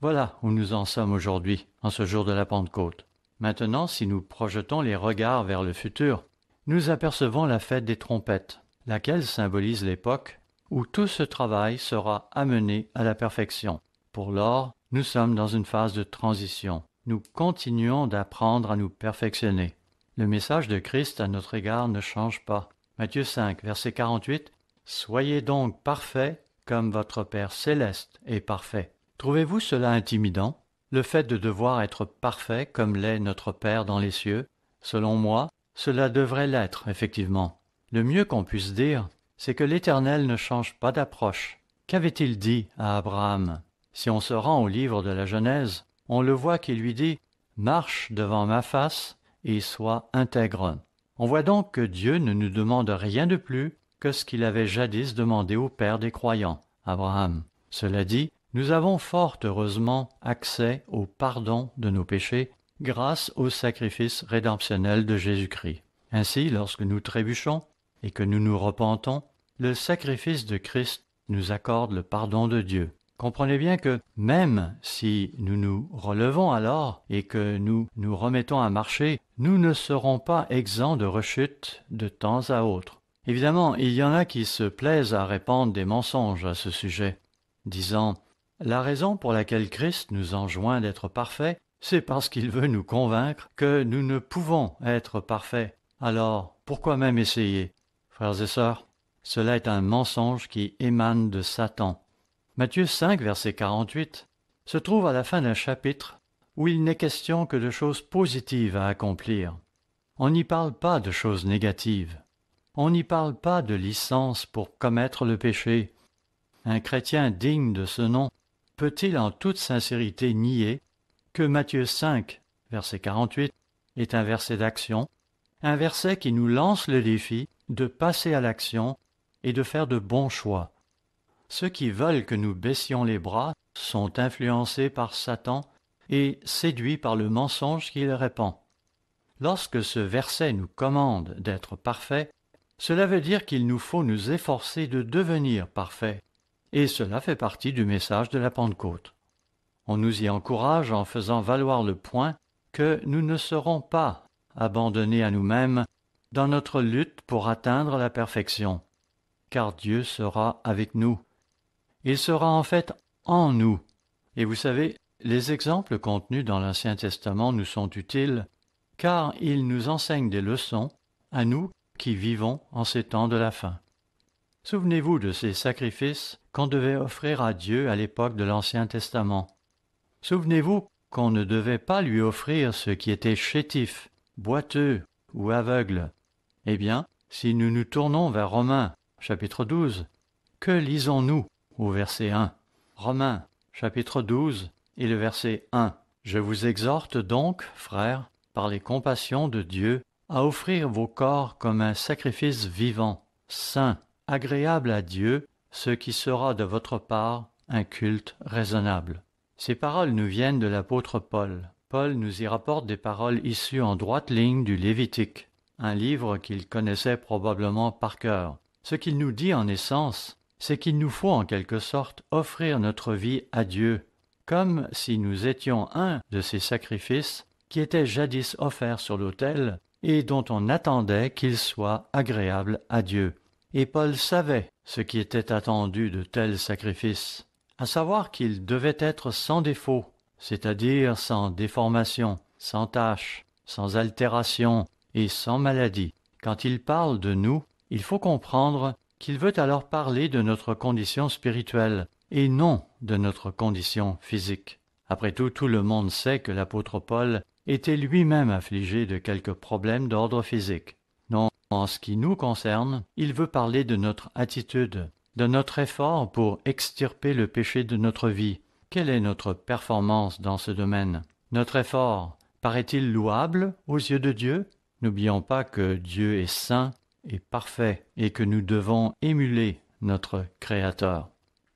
Voilà où nous en sommes aujourd'hui, en ce jour de la Pentecôte. Maintenant, si nous projetons les regards vers le futur, nous apercevons la fête des trompettes, laquelle symbolise l'époque où tout ce travail sera amené à la perfection. Pour lors, nous sommes dans une phase de transition. Nous continuons d'apprendre à nous perfectionner. Le message de Christ à notre égard ne change pas. Matthieu 5, verset 48, « Soyez donc parfaits comme votre Père céleste est parfait. » Trouvez-vous cela intimidant, le fait de devoir être parfait comme l'est notre Père dans les cieux? Selon moi, cela devrait l'être, effectivement. Le mieux qu'on puisse dire, c'est que l'Éternel ne change pas d'approche. Qu'avait-il dit à Abraham? Si on se rend au livre de la Genèse, on le voit qu'il lui dit « Marche devant ma face et sois intègre ». On voit donc que Dieu ne nous demande rien de plus que ce qu'il avait jadis demandé au père des croyants, Abraham. Cela dit, nous avons fort heureusement accès au pardon de nos péchés grâce au sacrifice rédemptionnel de Jésus-Christ. Ainsi, lorsque nous trébuchons et que nous nous repentons, le sacrifice de Christ nous accorde le pardon de Dieu. Comprenez bien que même si nous nous relevons alors et que nous nous remettons à marcher, nous ne serons pas exempts de rechutes de temps à autre. Évidemment, il y en a qui se plaisent à répandre des mensonges à ce sujet, disant « La raison pour laquelle Christ nous enjoint d'être parfaits, c'est parce qu'il veut nous convaincre que nous ne pouvons être parfaits. Alors, pourquoi même essayer ?» Frères et sœurs, cela est un mensonge qui émane de Satan. Matthieu 5, verset 48, se trouve à la fin d'un chapitre où il n'est question que de choses positives à accomplir. On n'y parle pas de choses négatives. On n'y parle pas de licence pour commettre le péché. Un chrétien digne de ce nom peut-il en toute sincérité nier que Matthieu 5, verset 48, est un verset d'action, un verset qui nous lance le défi de passer à l'action et de faire de bons choix. Ceux qui veulent que nous baissions les bras sont influencés par Satan et séduits par le mensonge qu'il répand. Lorsque ce verset nous commande d'être parfaits, cela veut dire qu'il nous faut nous efforcer de devenir parfaits, et cela fait partie du message de la Pentecôte. On nous y encourage en faisant valoir le point que nous ne serons pas abandonnés à nous-mêmes dans notre lutte pour atteindre la perfection, car Dieu sera avec nous. Il sera en fait en nous. Et vous savez, les exemples contenus dans l'Ancien Testament nous sont utiles, car ils nous enseignent des leçons à nous qui vivons en ces temps de la fin. Souvenez-vous de ces sacrifices qu'on devait offrir à Dieu à l'époque de l'Ancien Testament. Souvenez-vous qu'on ne devait pas lui offrir ce qui était chétif, boiteux ou aveugle. Eh bien, si nous nous tournons vers Romains, chapitre 12, que lisons-nous au verset 1? Romains, chapitre 12 et le verset 1. « Je vous exhorte donc, frères, par les compassions de Dieu, à offrir vos corps comme un sacrifice vivant, saint, agréable à Dieu, ce qui sera de votre part un culte raisonnable. » Ces paroles nous viennent de l'apôtre Paul. Paul nous y rapporte des paroles issues en droite ligne du Lévitique, un livre qu'il connaissait probablement par cœur. Ce qu'il nous dit en essence, c'est qu'il nous faut en quelque sorte offrir notre vie à Dieu, comme si nous étions un de ces sacrifices qui étaient jadis offerts sur l'autel et dont on attendait qu'ils soient agréables à Dieu. Et Paul savait ce qui était attendu de tels sacrifices, à savoir qu'ils devaient être sans défaut, c'est-à-dire sans déformation, sans tache, sans altération et sans maladie. Quand il parle de nous, il faut comprendre qu'il veut alors parler de notre condition spirituelle et non de notre condition physique. Après tout le monde sait que l'apôtre Paul était lui-même affligé de quelques problèmes d'ordre physique. Non, en ce qui nous concerne, il veut parler de notre attitude, de notre effort pour extirper le péché de notre vie. Quelle est notre performance dans ce domaine? Notre effort paraît-il louable aux yeux de Dieu? N'oublions pas que Dieu est saint et parfait et que nous devons émuler notre Créateur.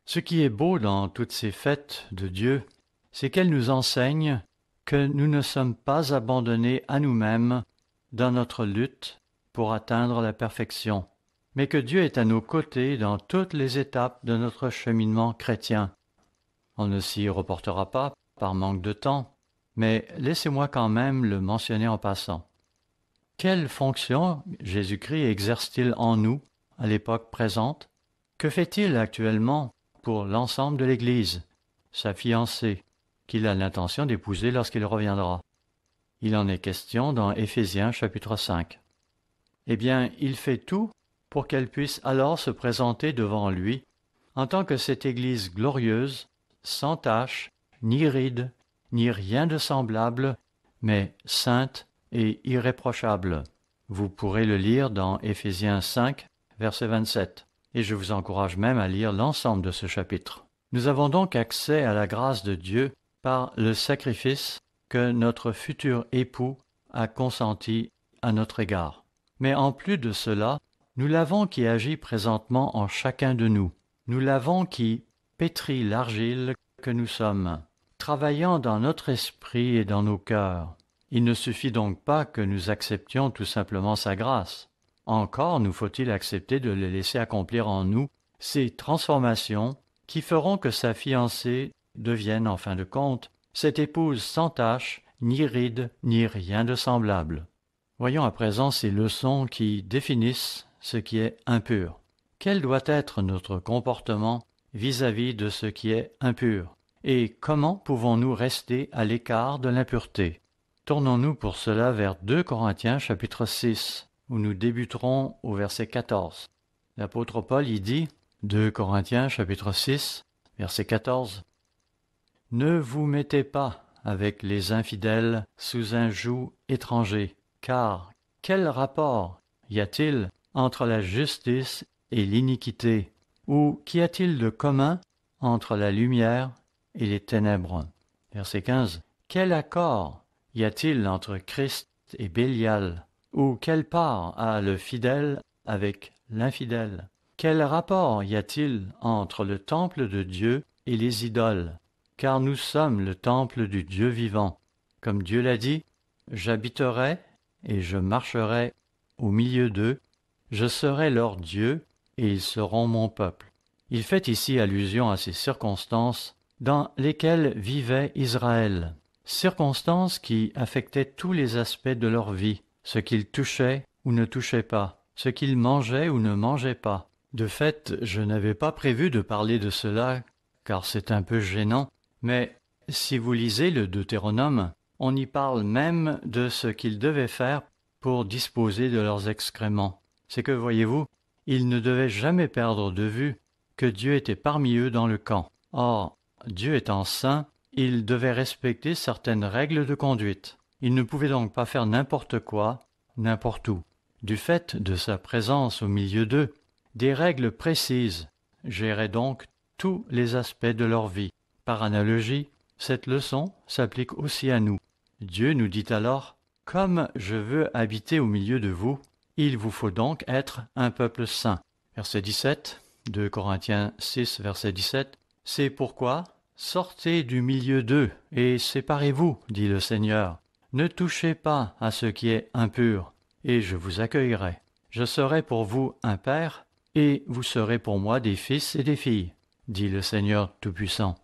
Ce qui est beau dans toutes ces fêtes de Dieu, c'est qu'elles nous enseignent que nous ne sommes pas abandonnés à nous-mêmes dans notre lutte pour atteindre la perfection, mais que Dieu est à nos côtés dans toutes les étapes de notre cheminement chrétien. On ne s'y reportera pas par manque de temps, mais laissez-moi quand même le mentionner en passant. Quelle fonction Jésus-Christ exerce-t-il en nous à l'époque présente? Que fait-il actuellement pour l'ensemble de l'Église, sa fiancée, qu'il a l'intention d'épouser lorsqu'il reviendra? Il en est question dans Éphésiens chapitre 5. Eh bien, il fait tout pour qu'elle puisse alors se présenter devant lui en tant que cette Église glorieuse, sans tache, ni ride, ni rien de semblable, mais sainte et irréprochable. Vous pourrez le lire dans Éphésiens 5, verset 27, et je vous encourage même à lire l'ensemble de ce chapitre. Nous avons donc accès à la grâce de Dieu par le sacrifice que notre futur époux a consenti à notre égard. Mais en plus de cela, nous l'avons qui agit présentement en chacun de nous. Nous l'avons qui pétrit l'argile que nous sommes, travaillant dans notre esprit et dans nos cœurs. Il ne suffit donc pas que nous acceptions tout simplement sa grâce. Encore nous faut-il accepter de le laisser accomplir en nous ces transformations qui feront que sa fiancée devienne, en fin de compte, cette épouse sans tache, ni ride, ni rien de semblable. Voyons à présent ces leçons qui définissent ce qui est impur. Quel doit être notre comportement vis-à-vis de ce qui est impur? Et comment pouvons-nous rester à l'écart de l'impureté? Tournons-nous pour cela vers 2 Corinthiens chapitre 6, où nous débuterons au verset 14. L'apôtre Paul y dit, 2 Corinthiens chapitre 6, verset 14, « Ne vous mettez pas avec les infidèles sous un joug étranger, car quel rapport y a-t-il entre la justice et l'iniquité? Ou qu'y a-t-il de commun entre la lumière et les ténèbres? » Verset 15. « Quel accord y a-t-il entre Christ et Bélial? Ou quelle part a le fidèle avec l'infidèle? Quel rapport y a-t-il entre le temple de Dieu et les idoles? Car nous sommes le temple du Dieu vivant. Comme Dieu l'a dit, « J'habiterai et je marcherai au milieu d'eux, je serai leur Dieu et ils seront mon peuple. » Il fait ici allusion à ces circonstances dans lesquelles vivait Israël, circonstances qui affectaient tous les aspects de leur vie, ce qu'ils touchaient ou ne touchaient pas, ce qu'ils mangeaient ou ne mangeaient pas. De fait, je n'avais pas prévu de parler de cela, car c'est un peu gênant, mais si vous lisez le Deutéronome, on y parle même de ce qu'ils devaient faire pour disposer de leurs excréments. C'est que, voyez-vous, ils ne devaient jamais perdre de vue que Dieu était parmi eux dans le camp. Or, Dieu étant saint, ils devaient respecter certaines règles de conduite. Ils ne pouvaient donc pas faire n'importe quoi, n'importe où. Du fait de sa présence au milieu d'eux, des règles précises géraient donc tous les aspects de leur vie. Par analogie, cette leçon s'applique aussi à nous. Dieu nous dit alors, « Comme je veux habiter au milieu de vous, il vous faut donc être un peuple saint. » Verset 17, 2 Corinthiens 6, verset 17, « C'est pourquoi, sortez du milieu d'eux et séparez-vous, dit le Seigneur. Ne touchez pas à ce qui est impur, et je vous accueillerai. Je serai pour vous un père, et vous serez pour moi des fils et des filles, dit le Seigneur Tout-Puissant. »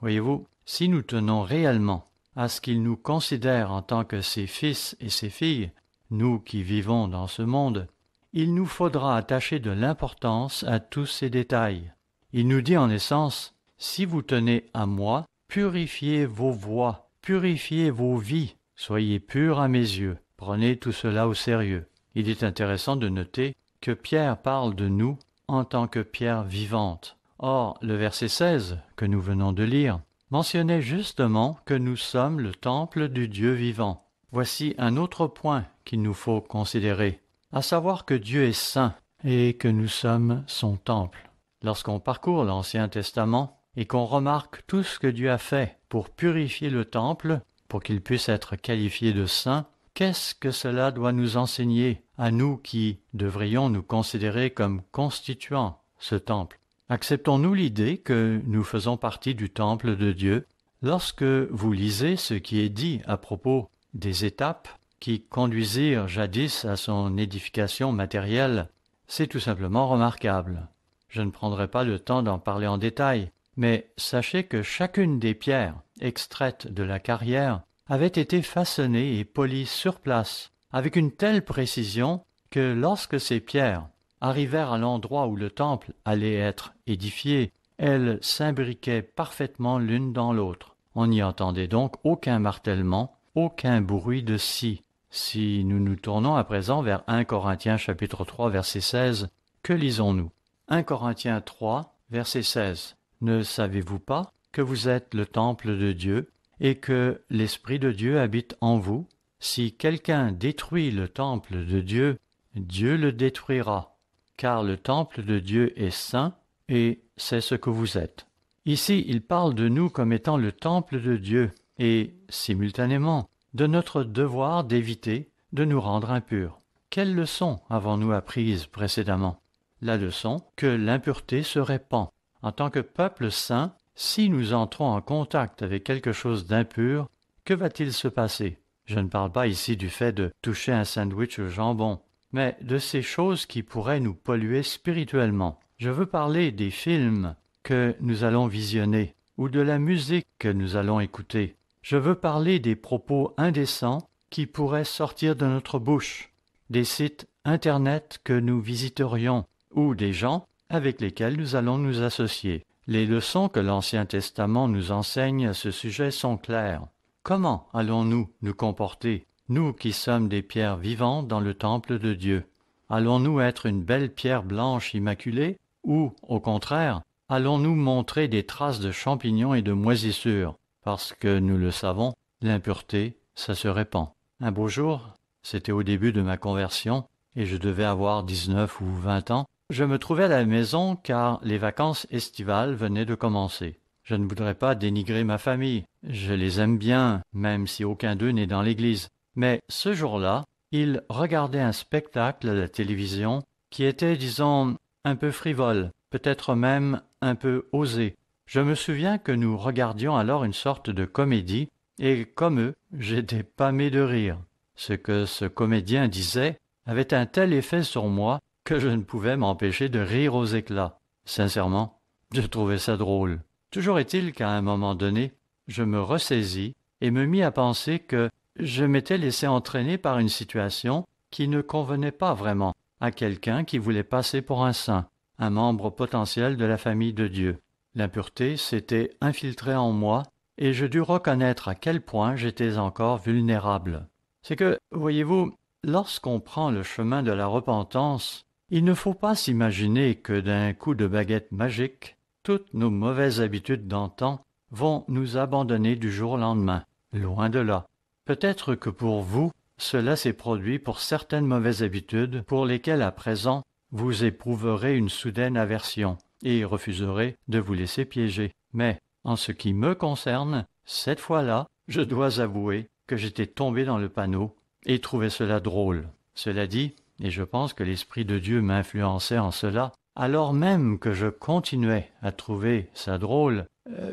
Voyez-vous, si nous tenons réellement à ce qu'il nous considère en tant que ses fils et ses filles, nous qui vivons dans ce monde, il nous faudra attacher de l'importance à tous ces détails. Il nous dit en essence, « Si vous tenez à moi, purifiez vos voies, purifiez vos vies, Soyez purs à mes yeux. Prenez tout cela au sérieux. Il est intéressant de noter que Pierre parle de nous en tant que pierre vivante. Or, le verset 16 que nous venons de lire mentionnait justement que nous sommes le temple du Dieu vivant. Voici un autre point qu'il nous faut considérer, à savoir que Dieu est saint et que nous sommes son temple. Lorsqu'on parcourt l'Ancien Testament et qu'on remarque tout ce que Dieu a fait pour purifier le temple, pour qu'il puisse être qualifié de saint, qu'est-ce que cela doit nous enseigner à nous qui devrions nous considérer comme constituant ce temple? Acceptons-nous l'idée que nous faisons partie du temple de Dieu? Lorsque vous lisez ce qui est dit à propos des étapes qui conduisirent jadis à son édification matérielle, c'est tout simplement remarquable. Je ne prendrai pas le temps d'en parler en détail, mais sachez que chacune des pierres extraites de la carrière avait été façonnée et polie sur place, avec une telle précision que lorsque ces pierres arrivèrent à l'endroit où le temple allait être édifié, elles s'imbriquaient parfaitement l'une dans l'autre. On n'y entendait donc aucun martèlement, aucun bruit de scie. Si nous nous tournons à présent vers 1 Corinthiens chapitre 3 verset 16, que lisons-nous? 1 Corinthiens 3 verset 16. Ne savez-vous pas que vous êtes le temple de Dieu et que l'Esprit de Dieu habite en vous? Si quelqu'un détruit le temple de Dieu, Dieu le détruira, car le temple de Dieu est saint et c'est ce que vous êtes. Ici, il parle de nous comme étant le temple de Dieu et, simultanément, de notre devoir d'éviter de nous rendre impurs. Quelle leçon avons-nous apprise précédemment? La leçon que l'impureté se répand. En tant que peuple saint, si nous entrons en contact avec quelque chose d'impur, que va-t-il se passer? Je ne parle pas ici du fait de toucher un sandwich au jambon, mais de ces choses qui pourraient nous polluer spirituellement. Je veux parler des films que nous allons visionner ou de la musique que nous allons écouter. Je veux parler des propos indécents qui pourraient sortir de notre bouche, des sites Internet que nous visiterions ou des gens avec lesquels nous allons nous associer. Les leçons que l'Ancien Testament nous enseigne à ce sujet sont claires. Comment allons-nous nous comporter, nous qui sommes des pierres vivantes dans le temple de Dieu? Allons-nous être une belle pierre blanche immaculée ou, au contraire, allons-nous montrer des traces de champignons et de moisissures? Parce que, nous le savons, l'impureté, ça se répand. Un beau jour, c'était au début de ma conversion, et je devais avoir 19 ou 20 ans, je me trouvais à la maison car les vacances estivales venaient de commencer. Je ne voudrais pas dénigrer ma famille. Je les aime bien, même si aucun d'eux n'est dans l'église. Mais ce jour-là, ils regardaient un spectacle à la télévision qui était, disons, un peu frivole, peut-être même un peu osé. Je me souviens que nous regardions alors une sorte de comédie, et comme eux, j'étais pâmé de rire. Ce que ce comédien disait avait un tel effet sur moi que je ne pouvais m'empêcher de rire aux éclats. Sincèrement, je trouvais ça drôle. Toujours est-il qu'à un moment donné, je me ressaisis et me mis à penser que je m'étais laissé entraîner par une situation qui ne convenait pas vraiment à quelqu'un qui voulait passer pour un saint, un membre potentiel de la famille de Dieu. L'impureté s'était infiltrée en moi et je dus reconnaître à quel point j'étais encore vulnérable. C'est que, voyez-vous, lorsqu'on prend le chemin de la repentance, il ne faut pas s'imaginer que d'un coup de baguette magique, toutes nos mauvaises habitudes d'antan vont nous abandonner du jour au lendemain. Loin de là. Peut-être que pour vous, cela s'est produit pour certaines mauvaises habitudes pour lesquelles à présent vous éprouverez une soudaine aversion et refuserez de vous laisser piéger. Mais, en ce qui me concerne, cette fois-là, je dois avouer que j'étais tombé dans le panneau et trouvais cela drôle. Cela dit, et je pense que l'Esprit de Dieu m'influençait en cela, alors même que je continuais à trouver ça drôle,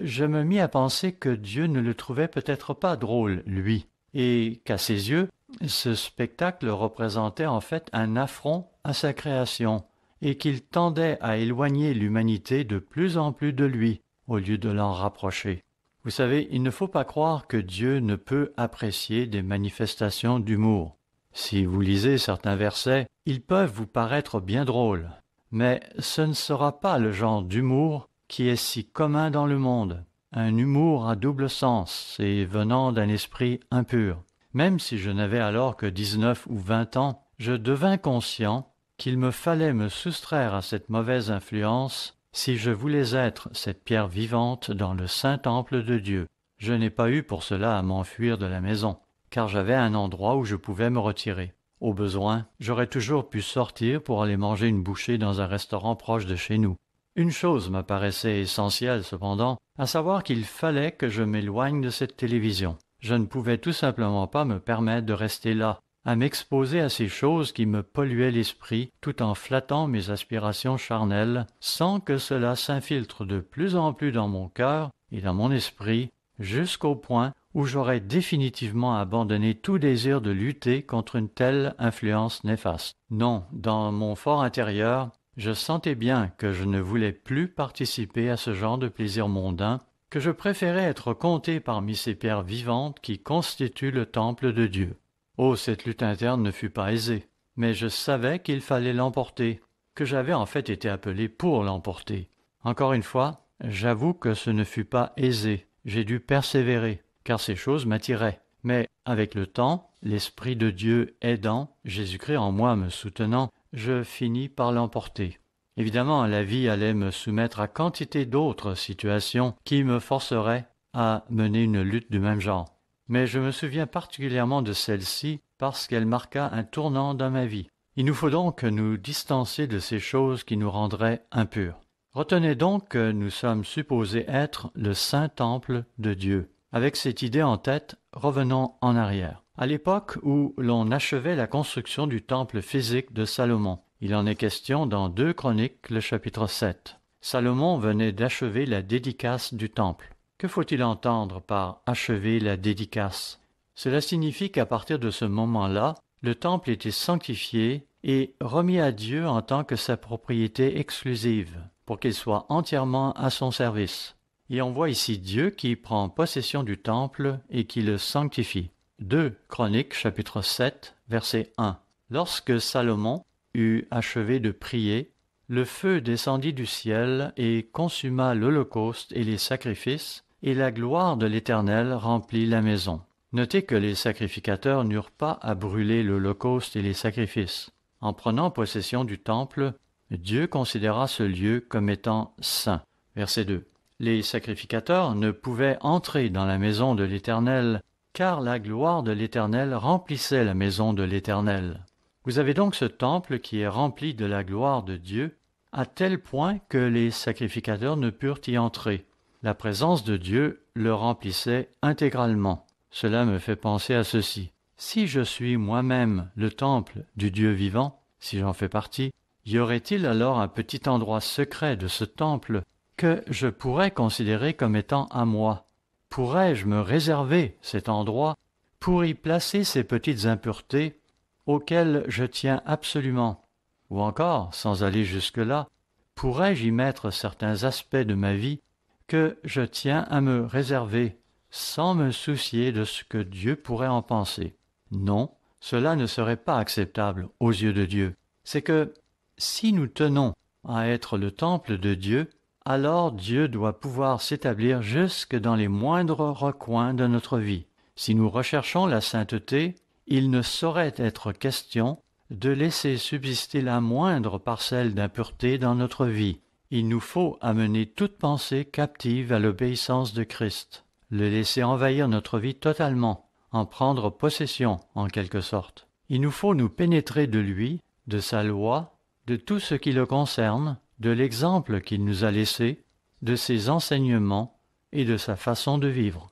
je me mis à penser que Dieu ne le trouvait peut-être pas drôle, lui, et qu'à ses yeux, ce spectacle représentait en fait un affront à sa création, et qu'il tendait à éloigner l'humanité de plus en plus de lui, au lieu de l'en rapprocher. Vous savez, il ne faut pas croire que Dieu ne peut apprécier des manifestations d'humour. Si vous lisez certains versets, ils peuvent vous paraître bien drôles, mais ce ne sera pas le genre d'humour qui est si commun dans le monde, un humour à double sens et venant d'un esprit impur. Même si je n'avais alors que 19 ou 20 ans, je devins conscient qu'il me fallait me soustraire à cette mauvaise influence si je voulais être cette pierre vivante dans le saint temple de Dieu. Je n'ai pas eu pour cela à m'enfuir de la maison, car j'avais un endroit où je pouvais me retirer. Au besoin, j'aurais toujours pu sortir pour aller manger une bouchée dans un restaurant proche de chez nous. Une chose m'apparaissait essentielle cependant, à savoir qu'il fallait que je m'éloigne de cette télévision. Je ne pouvais tout simplement pas me permettre de rester là, à m'exposer à ces choses qui me polluaient l'esprit tout en flattant mes aspirations charnelles, sans que cela s'infiltre de plus en plus dans mon cœur et dans mon esprit, jusqu'au point où j'aurais définitivement abandonné tout désir de lutter contre une telle influence néfaste. Non, dans mon fort intérieur, je sentais bien que je ne voulais plus participer à ce genre de plaisir mondain, que je préférais être compté parmi ces pierres vivantes qui constituent le temple de Dieu. Oh, cette lutte interne ne fut pas aisée, mais je savais qu'il fallait l'emporter, que j'avais en fait été appelé pour l'emporter. Encore une fois, j'avoue que ce ne fut pas aisé, j'ai dû persévérer, car ces choses m'attiraient. Mais avec le temps, l'Esprit de Dieu aidant, Jésus-Christ en moi me soutenant, je finis par l'emporter. Évidemment, la vie allait me soumettre à quantité d'autres situations qui me forceraient à mener une lutte du même genre. Mais je me souviens particulièrement de celle-ci parce qu'elle marqua un tournant dans ma vie. Il nous faut donc nous distancer de ces choses qui nous rendraient impurs. Retenez donc que nous sommes supposés être le saint temple de Dieu. Avec cette idée en tête, revenons en arrière. À l'époque où l'on achevait la construction du temple physique de Salomon, il en est question dans 2 Chroniques, le chapitre 7. Salomon venait d'achever la dédicace du temple. Que faut-il entendre par achever la dédicace? Cela signifie qu'à partir de ce moment-là, le temple était sanctifié et remis à Dieu en tant que sa propriété exclusive, pour qu'il soit entièrement à son service. Et on voit ici Dieu qui prend possession du temple et qui le sanctifie. 2 Chroniques, chapitre 7, verset 1. Lorsque Salomon eut achevé de prier, le feu descendit du ciel et consuma l'holocauste et les sacrifices, et la gloire de l'Éternel remplit la maison. Notez que les sacrificateurs n'eurent pas à brûler l'holocauste et les sacrifices. En prenant possession du temple, Dieu considéra ce lieu comme étant saint. Verset 2. Les sacrificateurs ne pouvaient entrer dans la maison de l'Éternel, car la gloire de l'Éternel remplissait la maison de l'Éternel. Vous avez donc ce temple qui est rempli de la gloire de Dieu, à tel point que les sacrificateurs ne purent y entrer. La présence de Dieu le remplissait intégralement. Cela me fait penser à ceci. Si je suis moi-même le temple du Dieu vivant, si j'en fais partie, y aurait-il alors un petit endroit secret de ce temple que je pourrais considérer comme étant à moi? Pourrais-je me réserver cet endroit pour y placer ces petites impuretés auxquelles je tiens absolument? Ou encore, sans aller jusque-là, pourrais-je y mettre certains aspects de ma vie que je tiens à me réserver, sans me soucier de ce que Dieu pourrait en penser? Non, cela ne serait pas acceptable aux yeux de Dieu. C'est que, si nous tenons à être le temple de Dieu, alors Dieu doit pouvoir s'établir jusque dans les moindres recoins de notre vie. Si nous recherchons la sainteté, il ne saurait être question de laisser subsister la moindre parcelle d'impureté dans notre vie. Il nous faut amener toute pensée captive à l'obéissance de Christ, le laisser envahir notre vie totalement, en prendre possession en quelque sorte. Il nous faut nous pénétrer de lui, de sa loi, de tout ce qui le concerne, de l'exemple qu'il nous a laissé, de ses enseignements et de sa façon de vivre.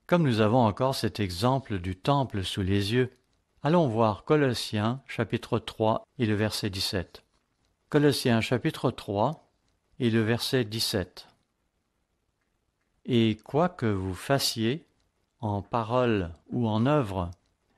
Comme nous avons encore cet exemple du temple sous les yeux, allons voir Colossiens chapitre 3 et le verset 17. Colossiens chapitre 3 et le verset 17. Et quoi que vous fassiez, en parole ou en œuvre,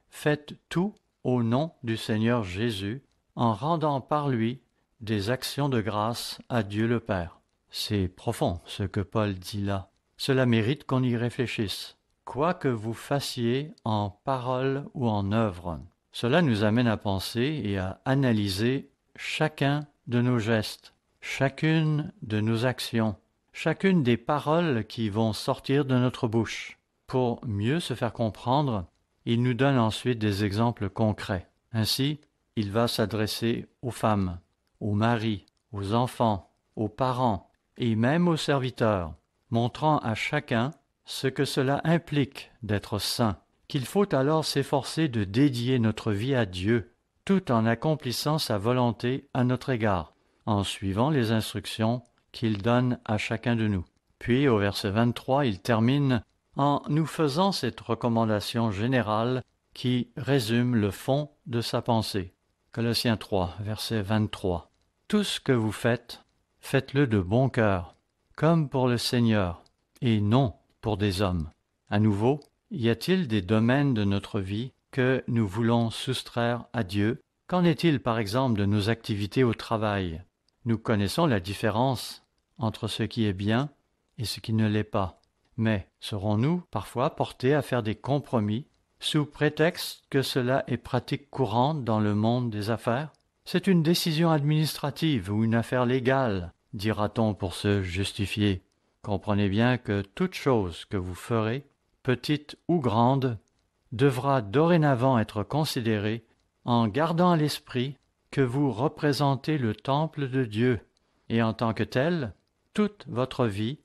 faites tout au nom du Seigneur Jésus, en rendant par lui des actions de grâce à Dieu le Père. C'est profond ce que Paul dit là. Cela mérite qu'on y réfléchisse. Quoi que vous fassiez en parole ou en œuvre. Cela nous amène à penser et à analyser chacun de nos gestes, chacune de nos actions, chacune des paroles qui vont sortir de notre bouche, pour mieux se faire comprendre Il nous donne ensuite des exemples concrets. Ainsi, il va s'adresser aux femmes, aux maris, aux enfants, aux parents et même aux serviteurs, montrant à chacun ce que cela implique d'être saint, qu'il faut alors s'efforcer de dédier notre vie à Dieu, tout en accomplissant sa volonté à notre égard, en suivant les instructions qu'il donne à chacun de nous. Puis, au verset 23, il termine en nous faisant cette recommandation générale qui résume le fond de sa pensée. Colossiens 3, verset 23. Tout ce que vous faites, faites-le de bon cœur, comme pour le Seigneur, et non pour des hommes. À nouveau, y a-t-il des domaines de notre vie que nous voulons soustraire à Dieu? Qu'en est-il par exemple de nos activités au travail? Nous connaissons la différence entre ce qui est bien et ce qui ne l'est pas. Mais serons-nous parfois portés à faire des compromis sous prétexte que cela est pratique courante dans le monde des affaires? C'est une décision administrative ou une affaire légale, dira-t-on pour se justifier. Comprenez bien que toute chose que vous ferez, petite ou grande, devra dorénavant être considérée en gardant à l'esprit que vous représentez le temple de Dieu, et en tant que tel, toute votre vie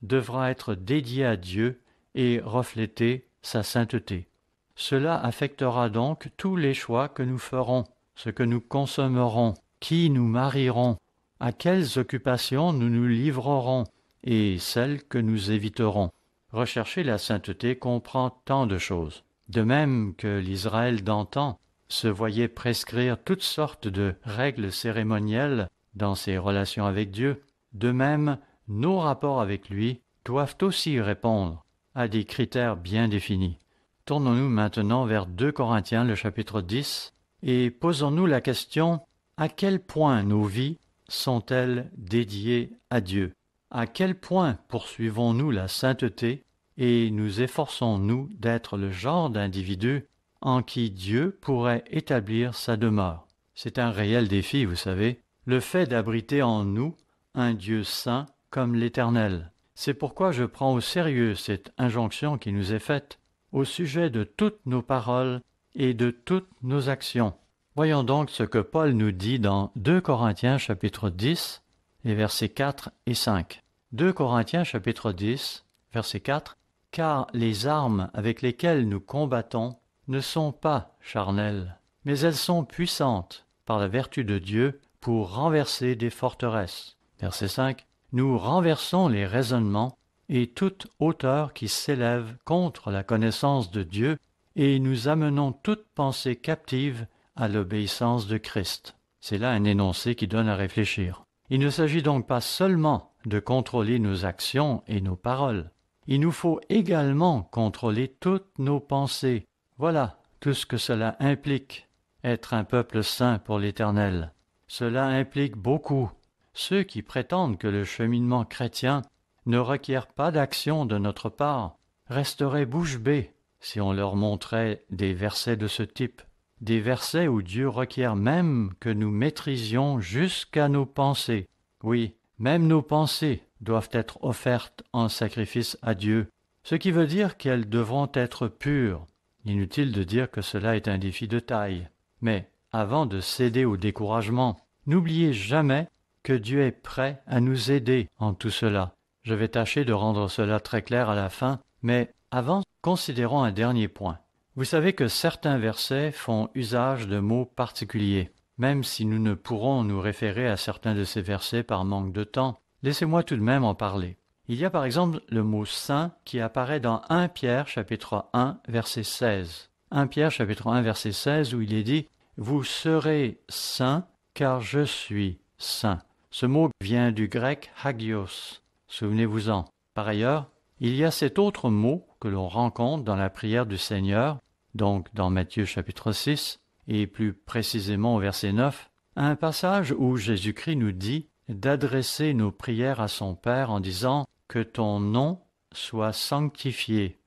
devra être dédiée à Dieu et refléter sa sainteté. Cela affectera donc tous les choix que nous ferons, ce que nous consommerons, qui nous marierons, à quelles occupations nous nous livrerons et celles que nous éviterons. Rechercher la sainteté comprend tant de choses. De même que l'Israël d'antan se voyait prescrire toutes sortes de règles cérémonielles dans ses relations avec Dieu, de même nos rapports avec lui doivent aussi répondre à des critères bien définis. Tournons-nous maintenant vers 2 Corinthiens, le chapitre 10, et posons-nous la question: à quel point nos vies sont-elles dédiées à Dieu? À quel point poursuivons-nous la sainteté et nous efforçons-nous d'être le genre d'individu en qui Dieu pourrait établir sa demeure? C'est un réel défi, vous savez, le fait d'abriter en nous un Dieu saint comme l'Éternel. C'est pourquoi je prends au sérieux cette injonction qui nous est faite au sujet de toutes nos paroles et de toutes nos actions. Voyons donc ce que Paul nous dit dans 2 Corinthiens chapitre 10, les versets 4 et 5. 2 Corinthiens chapitre 10, verset 4. « Car les armes avec lesquelles nous combattons ne sont pas charnelles, mais elles sont puissantes par la vertu de Dieu pour renverser des forteresses. » Verset 5. « Nous renversons les raisonnements et toute hauteur qui s'élève contre la connaissance de Dieu, et nous amenons toute pensée captive à l'obéissance de Christ. » C'est là un énoncé qui donne à réfléchir. Il ne s'agit donc pas seulement de contrôler nos actions et nos paroles. Il nous faut également contrôler toutes nos pensées. Voilà tout ce que cela implique, être un peuple saint pour l'Éternel. Cela implique beaucoup. Ceux qui prétendent que le cheminement chrétien ne requiert pas d'action de notre part resteraient bouche bée si on leur montrait des versets de ce type. Des versets où Dieu requiert même que nous maîtrisions jusqu'à nos pensées. Oui, même nos pensées doivent être offertes en sacrifice à Dieu, ce qui veut dire qu'elles devront être pures. Inutile de dire que cela est un défi de taille. Mais avant de céder au découragement, n'oubliez jamais que Dieu est prêt à nous aider en tout cela. Je vais tâcher de rendre cela très clair à la fin, mais avant, considérons un dernier point. Vous savez que certains versets font usage de mots particuliers. Même si nous ne pourrons nous référer à certains de ces versets par manque de temps, laissez-moi tout de même en parler. Il y a par exemple le mot « saint » qui apparaît dans 1 Pierre chapitre 1 verset 16. 1 Pierre chapitre 1 verset 16 où il est dit « Vous serez saints car je suis saint ». Ce mot vient du grec « hagios ». Souvenez-vous-en. Par ailleurs, il y a cet autre mot que l'on rencontre dans la prière du Seigneur, donc dans Matthieu chapitre 6, et plus précisément au verset 9, un passage où Jésus-Christ nous dit d'adresser nos prières à son Père en disant « Que ton nom soit sanctifié ».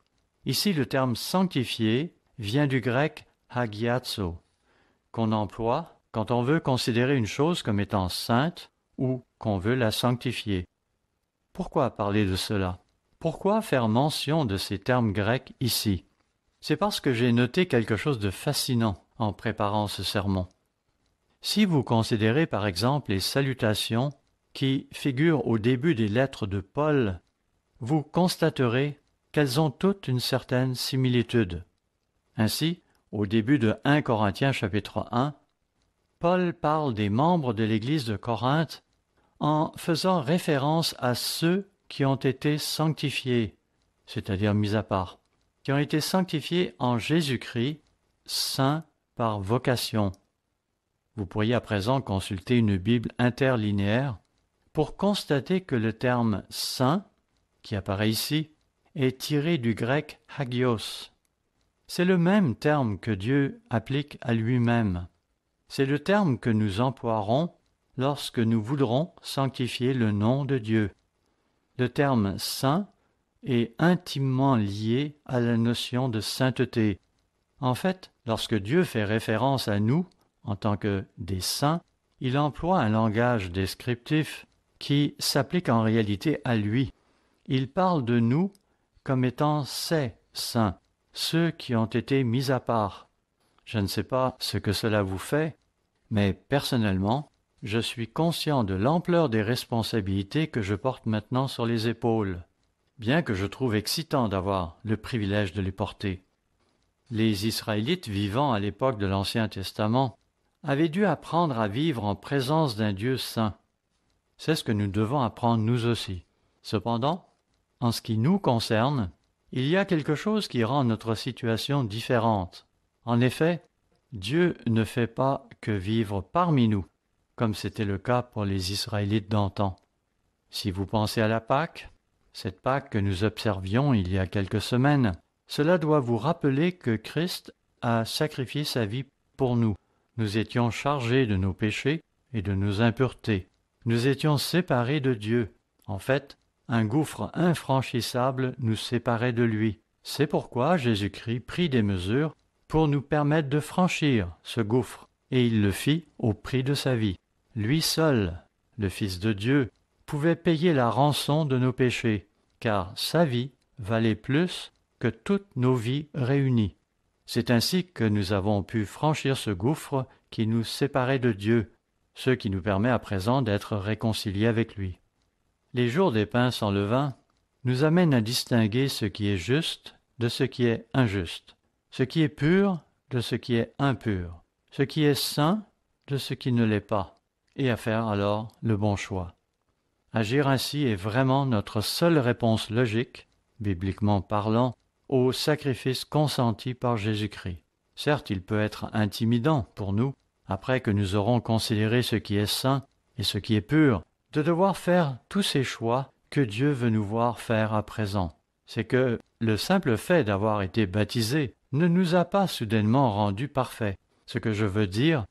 Ici, le terme « sanctifié » vient du grec « hagiazo », qu'on emploie quand on veut considérer une chose comme étant sainte ou qu'on veut la sanctifier. Pourquoi parler de cela? Pourquoi faire mention de ces termes grecs ici? C'est parce que j'ai noté quelque chose de fascinant en préparant ce sermon. Si vous considérez par exemple les salutations qui figurent au début des lettres de Paul, vous constaterez qu'elles ont toutes une certaine similitude. Ainsi, au début de 1 Corinthiens chapitre 1, Paul parle des membres de l'Église de Corinthe en faisant référence à ceux qui ont été sanctifiés, c'est-à-dire mis à part, qui ont été sanctifiés en Jésus-Christ, saints par vocation. Vous pourriez à présent consulter une Bible interlinéaire pour constater que le terme « saint » qui apparaît ici est tiré du grec « hagios ». C'est le même terme que Dieu applique à lui-même. C'est le terme que nous emploierons lorsque nous voudrons sanctifier le nom de Dieu. Le terme « saint » est intimement lié à la notion de sainteté. En fait, lorsque Dieu fait référence à nous, en tant que des saints, il emploie un langage descriptif qui s'applique en réalité à lui. Il parle de nous comme étant ces saints, ceux qui ont été mis à part. Je ne sais pas ce que cela vous fait, mais personnellement, je suis conscient de l'ampleur des responsabilités que je porte maintenant sur les épaules, bien que je trouve excitant d'avoir le privilège de les porter. Les Israélites vivant à l'époque de l'Ancien Testament avaient dû apprendre à vivre en présence d'un Dieu saint. C'est ce que nous devons apprendre nous aussi. Cependant, en ce qui nous concerne, il y a quelque chose qui rend notre situation différente. En effet, Dieu ne fait pas que vivre parmi nous, comme c'était le cas pour les Israélites d'antan. Si vous pensez à la Pâque, cette Pâque que nous observions il y a quelques semaines, cela doit vous rappeler que Christ a sacrifié sa vie pour nous. Nous étions chargés de nos péchés et de nos impuretés. Nous étions séparés de Dieu. En fait, un gouffre infranchissable nous séparait de lui. C'est pourquoi Jésus-Christ prit des mesures pour nous permettre de franchir ce gouffre, et il le fit au prix de sa vie. Lui seul, le Fils de Dieu, pouvait payer la rançon de nos péchés, car sa vie valait plus que toutes nos vies réunies. C'est ainsi que nous avons pu franchir ce gouffre qui nous séparait de Dieu, ce qui nous permet à présent d'être réconciliés avec lui. Les jours des pains sans levain nous amènent à distinguer ce qui est juste de ce qui est injuste, ce qui est pur de ce qui est impur, ce qui est saint de ce qui ne l'est pas, et à faire alors le bon choix. Agir ainsi est vraiment notre seule réponse logique, bibliquement parlant, au sacrifice consenti par Jésus-Christ. Certes, il peut être intimidant pour nous, après que nous aurons considéré ce qui est saint et ce qui est pur, de devoir faire tous ces choix que Dieu veut nous voir faire à présent. C'est que le simple fait d'avoir été baptisé ne nous a pas soudainement rendus parfaits. Ce que je veux dire,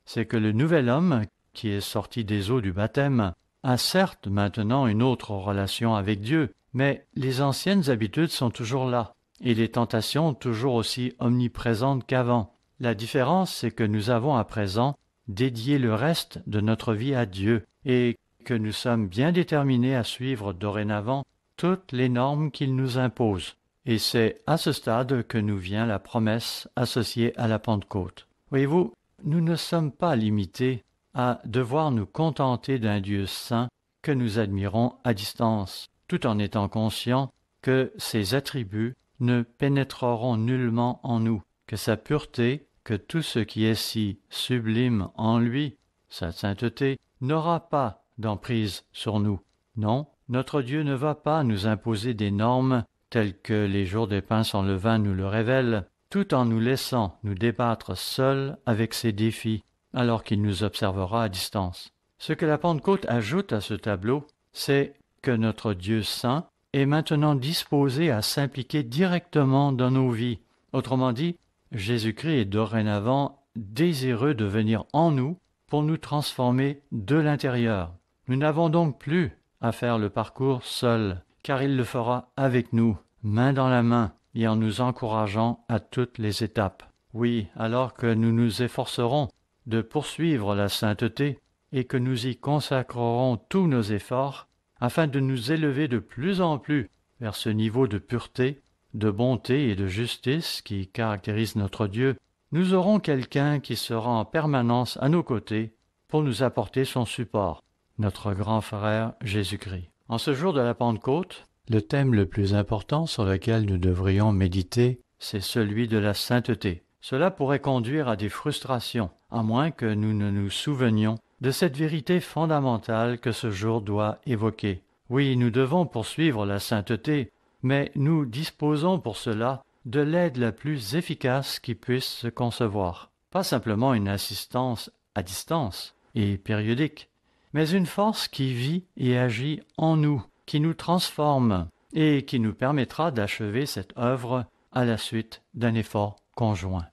c'est que le nouvel homme, qui est sorti des eaux du baptême, a certes maintenant une autre relation avec Dieu, mais les anciennes habitudes sont toujours là, et les tentations toujours aussi omniprésentes qu'avant. La différence, c'est que nous avons à présent dédié le reste de notre vie à Dieu, et que nous sommes bien déterminés à suivre dorénavant toutes les normes qu'il nous impose. Et c'est à ce stade que nous vient la promesse associée à la Pentecôte. Voyez-vous, nous ne sommes pas limités à devoir nous contenter d'un Dieu saint que nous admirons à distance, tout en étant conscients que ses attributs ne pénétreront nullement en nous, que sa pureté, que tout ce qui est si sublime en lui, sa sainteté, n'aura pas d'emprise sur nous. Non, notre Dieu ne va pas nous imposer des normes telles que les jours des pains sans levain nous le révèlent, tout en nous laissant nous débattre seuls avec ces défis, alors qu'il nous observera à distance. Ce que la Pentecôte ajoute à ce tableau, c'est que notre Dieu saint est maintenant disposé à s'impliquer directement dans nos vies. Autrement dit, Jésus-Christ est dorénavant désireux de venir en nous pour nous transformer de l'intérieur. Nous n'avons donc plus à faire le parcours seuls, car il le fera avec nous, main dans la main, et en nous encourageant à toutes les étapes. Oui, alors que nous nous efforcerons de poursuivre la sainteté et que nous y consacrerons tous nos efforts afin de nous élever de plus en plus vers ce niveau de pureté de bonté et de justice qui caractérise notre Dieu, nous aurons quelqu'un qui sera en permanence à nos côtés pour nous apporter son support, notre grand frère Jésus-Christ. En ce jour de la Pentecôte, le thème le plus important sur lequel nous devrions méditer, c'est celui de la sainteté. Cela pourrait conduire à des frustrations, à moins que nous ne nous souvenions de cette vérité fondamentale que ce jour doit évoquer. Oui, nous devons poursuivre la sainteté, mais nous disposons pour cela de l'aide la plus efficace qui puisse se concevoir. Pas simplement une assistance à distance et périodique, mais une force qui vit et agit en nous, qui nous transforme et qui nous permettra d'achever cette œuvre à la suite d'un effort conjoint.